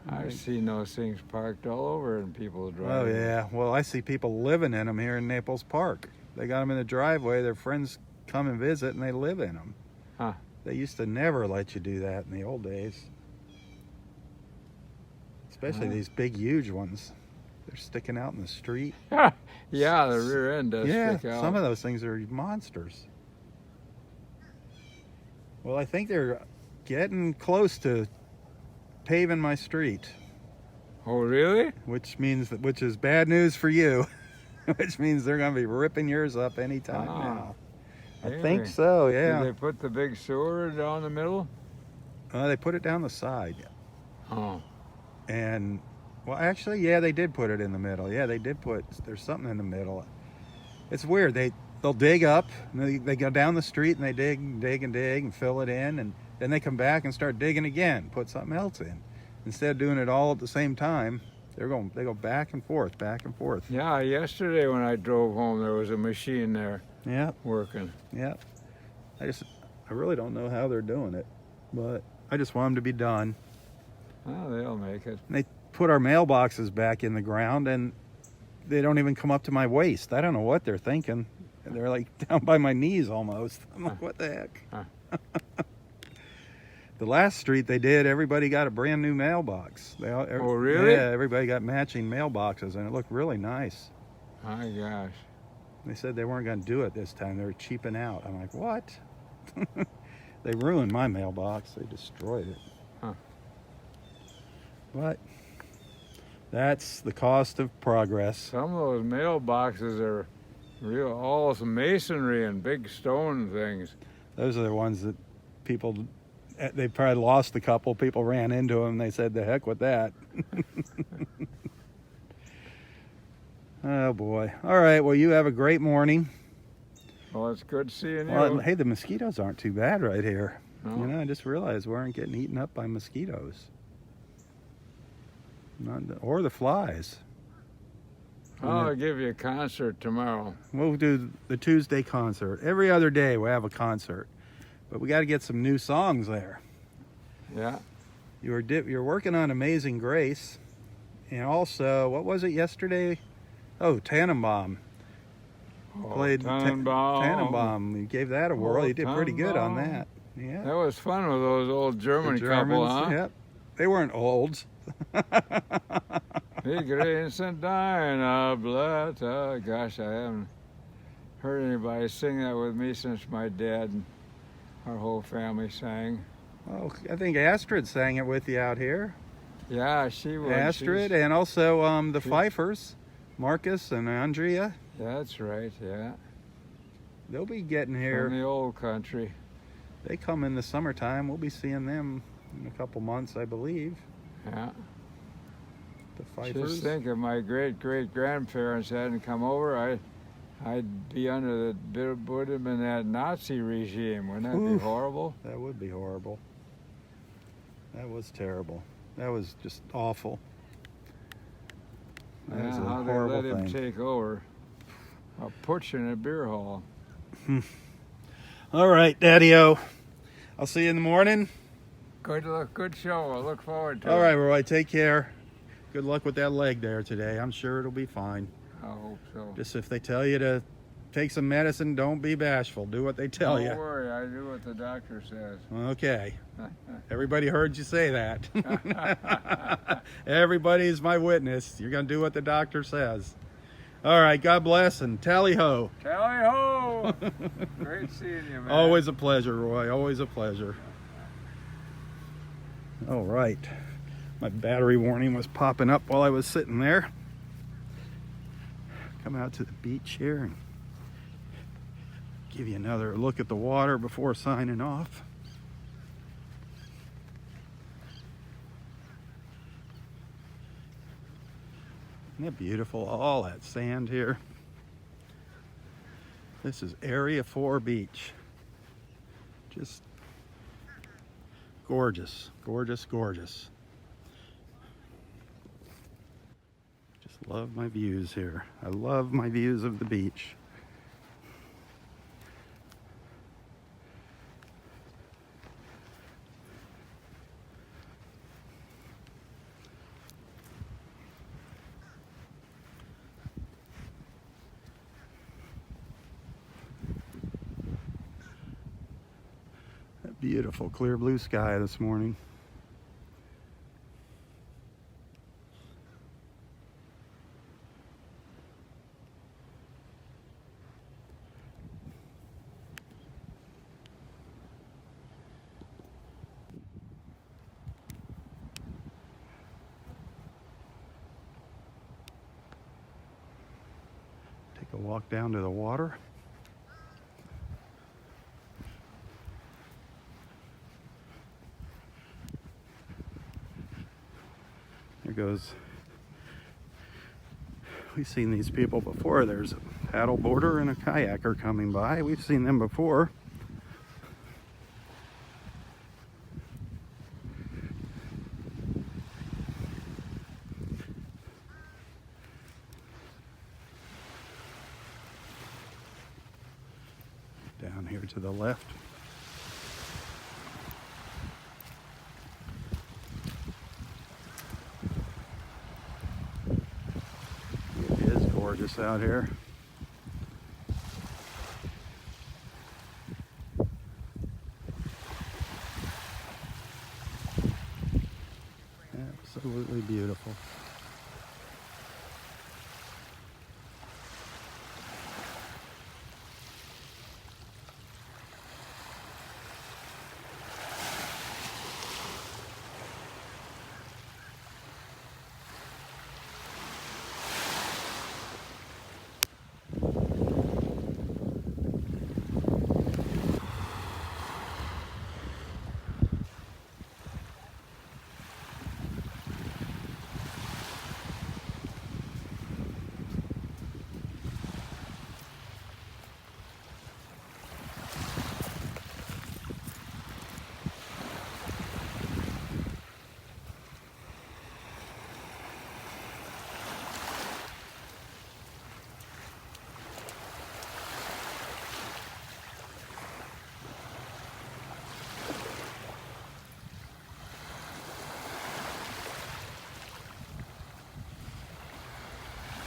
I've seen those things parked all over in people's oh driveways. yeah. Well, I see people living in them here in Naples Park. They got them in the driveway. Their friends come and visit, and they live in them. Huh. They used to never let you do that in the old days. Especially Huh. these big, huge ones. They're sticking out in the street. Yeah, the rear end does Yeah, stick out. some of those things are monsters. Well, I think they're getting close to paving my street, Oh, really? which is bad news for you, which means they're going to be ripping yours up anytime Ah, now. I really? think so, yeah. Did they put the big sewer down the middle? They put it down the side, Oh, and well, actually, yeah, they did put it in the middle. Yeah, they did there's something in the middle. It's weird. They'll dig up, and they go down the street, and they dig and dig and dig and fill it in, and then they come back and start digging again, put something else in. Instead of doing it all at the same time, they go back and forth, back and forth. yeah. Yesterday when I drove home, there was a machine there Yeah, working. yeah. I really don't know how they're doing it, but I just want them to be done. Oh, they'll make it. They put our mailboxes back in the ground, and they don't even come up to my waist. I don't know what they're thinking. They're like down by my knees almost. I'm like, what the heck? The last street they did, everybody got a brand new mailbox. Oh, really? Yeah, everybody got matching mailboxes, and it looked really nice. My gosh. They said they weren't going to do it this time. They were cheaping out. I'm like, what? They ruined my mailbox. They destroyed it. Huh. But that's the cost of progress. Some of those mailboxes are real, all some masonry and big stone things. Those are the ones that they probably lost a couple. People ran into them. They said, the heck with that. Oh, boy. All right. Well, you have a great morning. Well, it's good seeing you. Well, hey, the mosquitoes aren't too bad right here. No? You know, I just realized we aren't getting eaten up by mosquitoes. Or the flies. I'll give you a concert tomorrow. We'll do the Tuesday concert. Every other day we have a concert. But we got to get some new songs there. Yeah. You're working on Amazing Grace. And also, what was it yesterday? Oh, Tannenbaum. Played Tannenbaum. Tannenbaum. You gave that a whirl. Oh, You did pretty good on Tannenbaum. that. Yeah. That was fun with those old German The couple, Germans, huh? Yep. They weren't old. Vincent Dina Bletta. Gosh, I haven't heard anybody sing that with me since my dad and our whole family sang. Oh, I think Astrid sang it with you out here. Yeah, she was. Astrid, and also the Pfeiffers, Marcus and Andrea. That's right, yeah. They'll be getting From here. the old country. They come in the summertime. We'll be seeing them in a couple months, I believe. Yeah. The Pfeiffers. Just think if my great-great-grandparents hadn't come over, I'd be under would have been that Nazi regime. Wouldn't that Oof. be horrible? That would be horrible. That was terrible. That was just awful. That was a How they horrible let him thing. take over. I'll put you in a beer hall. All right, Daddy-O. I'll see you in the morning. Good show. I look forward to All it. right, Roy, take care. Good luck with that leg there today. I'm sure it'll be fine. I hope so. Just if they tell you to take some medicine, don't be bashful. Do what they tell Don't you. worry, I do what the doctor says. Okay. Everybody heard you say that. Everybody's my witness. You're going to do what the doctor says. All right, God bless and tally-ho. Tally-ho! Great seeing you, man. Always a pleasure, Roy. Always a pleasure. All right. My battery warning was popping up while I was sitting there. Come out to the beach here and give you another look at the water before signing off. Isn't that beautiful? All that sand here. This is Area 4 Beach. Just gorgeous, gorgeous, gorgeous. Just love my views here. I love my views of the beach. That beautiful clear blue sky this morning. Take a walk down to the water. There goes. We've seen these people before. There's a paddle boarder and a kayaker coming by. We've seen them before. Down here to the left. It is gorgeous out here. Absolutely beautiful.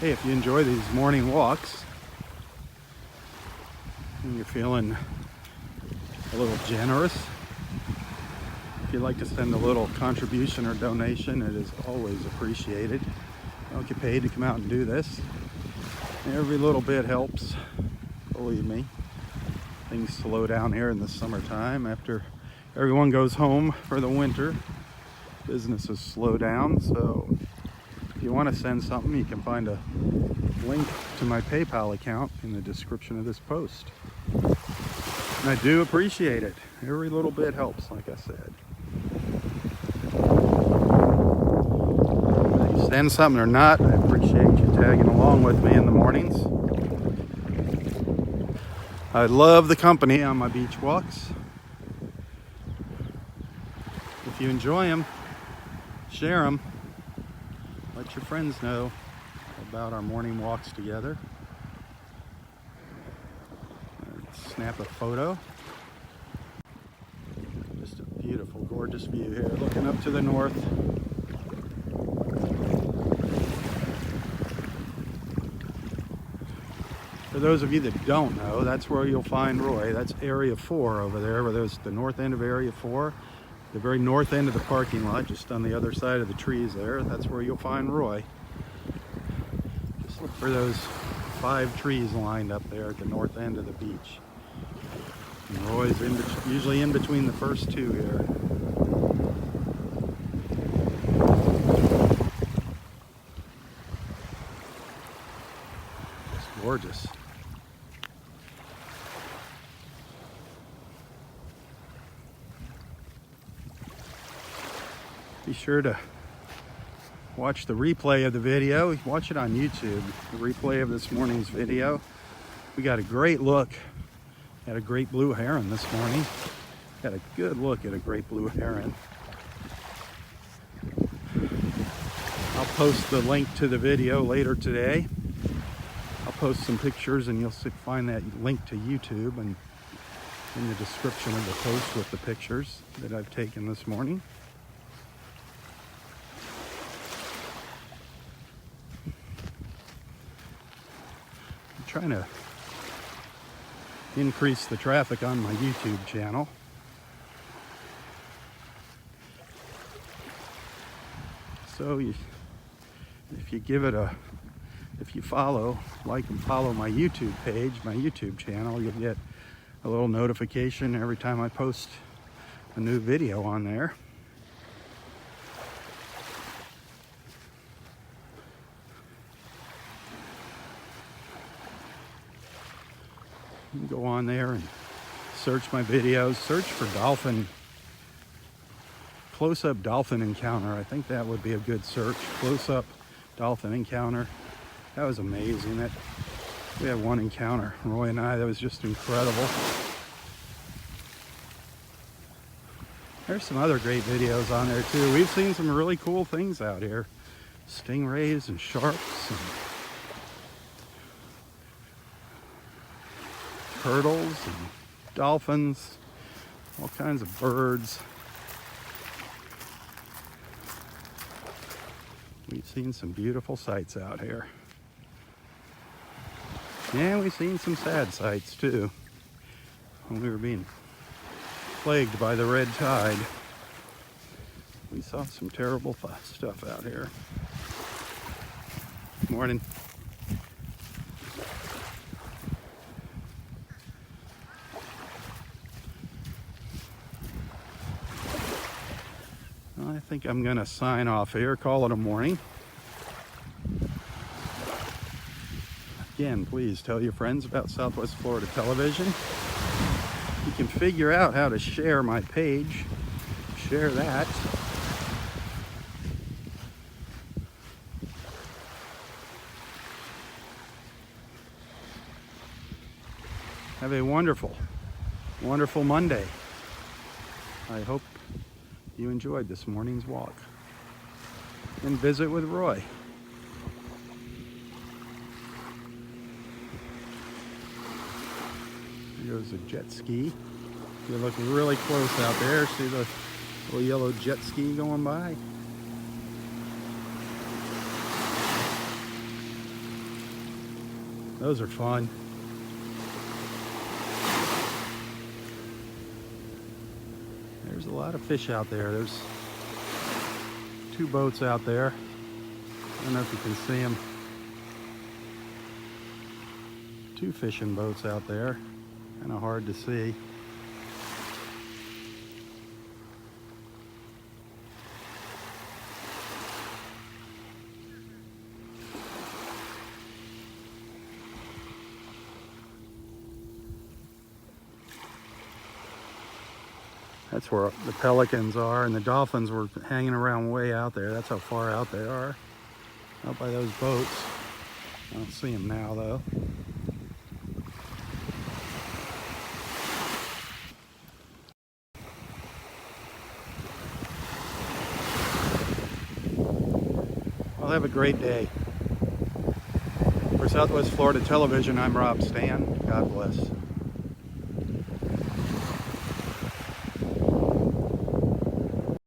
Hey, if you enjoy these morning walks and you're feeling a little generous, if you'd like to send a little contribution or donation, it is always appreciated. don't get paid to come out and do this. Every little bit helps, believe me. Things slow down here in the summertime after everyone goes home for the winter. Businesses slow down, so if you want to send something, you can find a link to my PayPal account in the description of this post. And I do appreciate it. Every little bit helps, like I said. Whether you send something or not, I appreciate you tagging along with me in the mornings. I love the company on my beach walks. If you enjoy them, share them. Let your friends know about our morning walks together. Snap a photo. Just a beautiful, gorgeous view here, looking up to the north. For those of you that don't know, that's where you'll find Roy. That's Area 4 over there, where there's the north end of Area 4. The very north end of the parking lot, just on the other side of the trees there. That's where you'll find Roy. Just look for those 5 trees lined up there at the north end of the beach. And Roy's usually in between the first 2 here. It's gorgeous. Be sure to watch the replay of the video. Watch it on YouTube, the replay of this morning's video. We got a great look at a great blue heron this morning. Got a good look at a great blue heron. I'll post the link to the video later today. I'll post some pictures and you'll find that link to YouTube and in the description of the post with the pictures that I've taken this morning. Trying to increase the traffic on my YouTube channel. So if you give it if you like and follow my YouTube page, my YouTube channel, you'll get a little notification every time I post a new video on there. You can go on there and search my videos, search for close-up dolphin encounter. I think that would be a good search. Close-up dolphin encounter. That was amazing. We had one encounter, Roy and I, that was just incredible. There's some other great videos on there too. We've seen some really cool things out here. Stingrays and sharks and turtles and dolphins, all kinds of birds. We've seen some beautiful sights out here. And we've seen some sad sights too. When we were being plagued by the red tide, we saw some terrible stuff out here. Morning. I think I'm going to sign off here, call it a morning. Again, please tell your friends about Southwest Florida Television. You can figure out how to share my page. Share that. Have a wonderful, wonderful Monday. I hope you enjoyed this morning's walk. And visit with Roy. Here goes a jet ski. You look really close out there. See the little yellow jet ski going by? Those are fun. There's a lot of fish out there. There's 2 boats out there. I don't know if you can see them. Two fishing boats out there. Kind of hard to see. That's where the pelicans are, and the dolphins were hanging around way out there. That's how far out they are, out by those boats. I don't see them now, though. Well, have a great day. For Southwest Florida Television, I'm Robb Stan. God bless.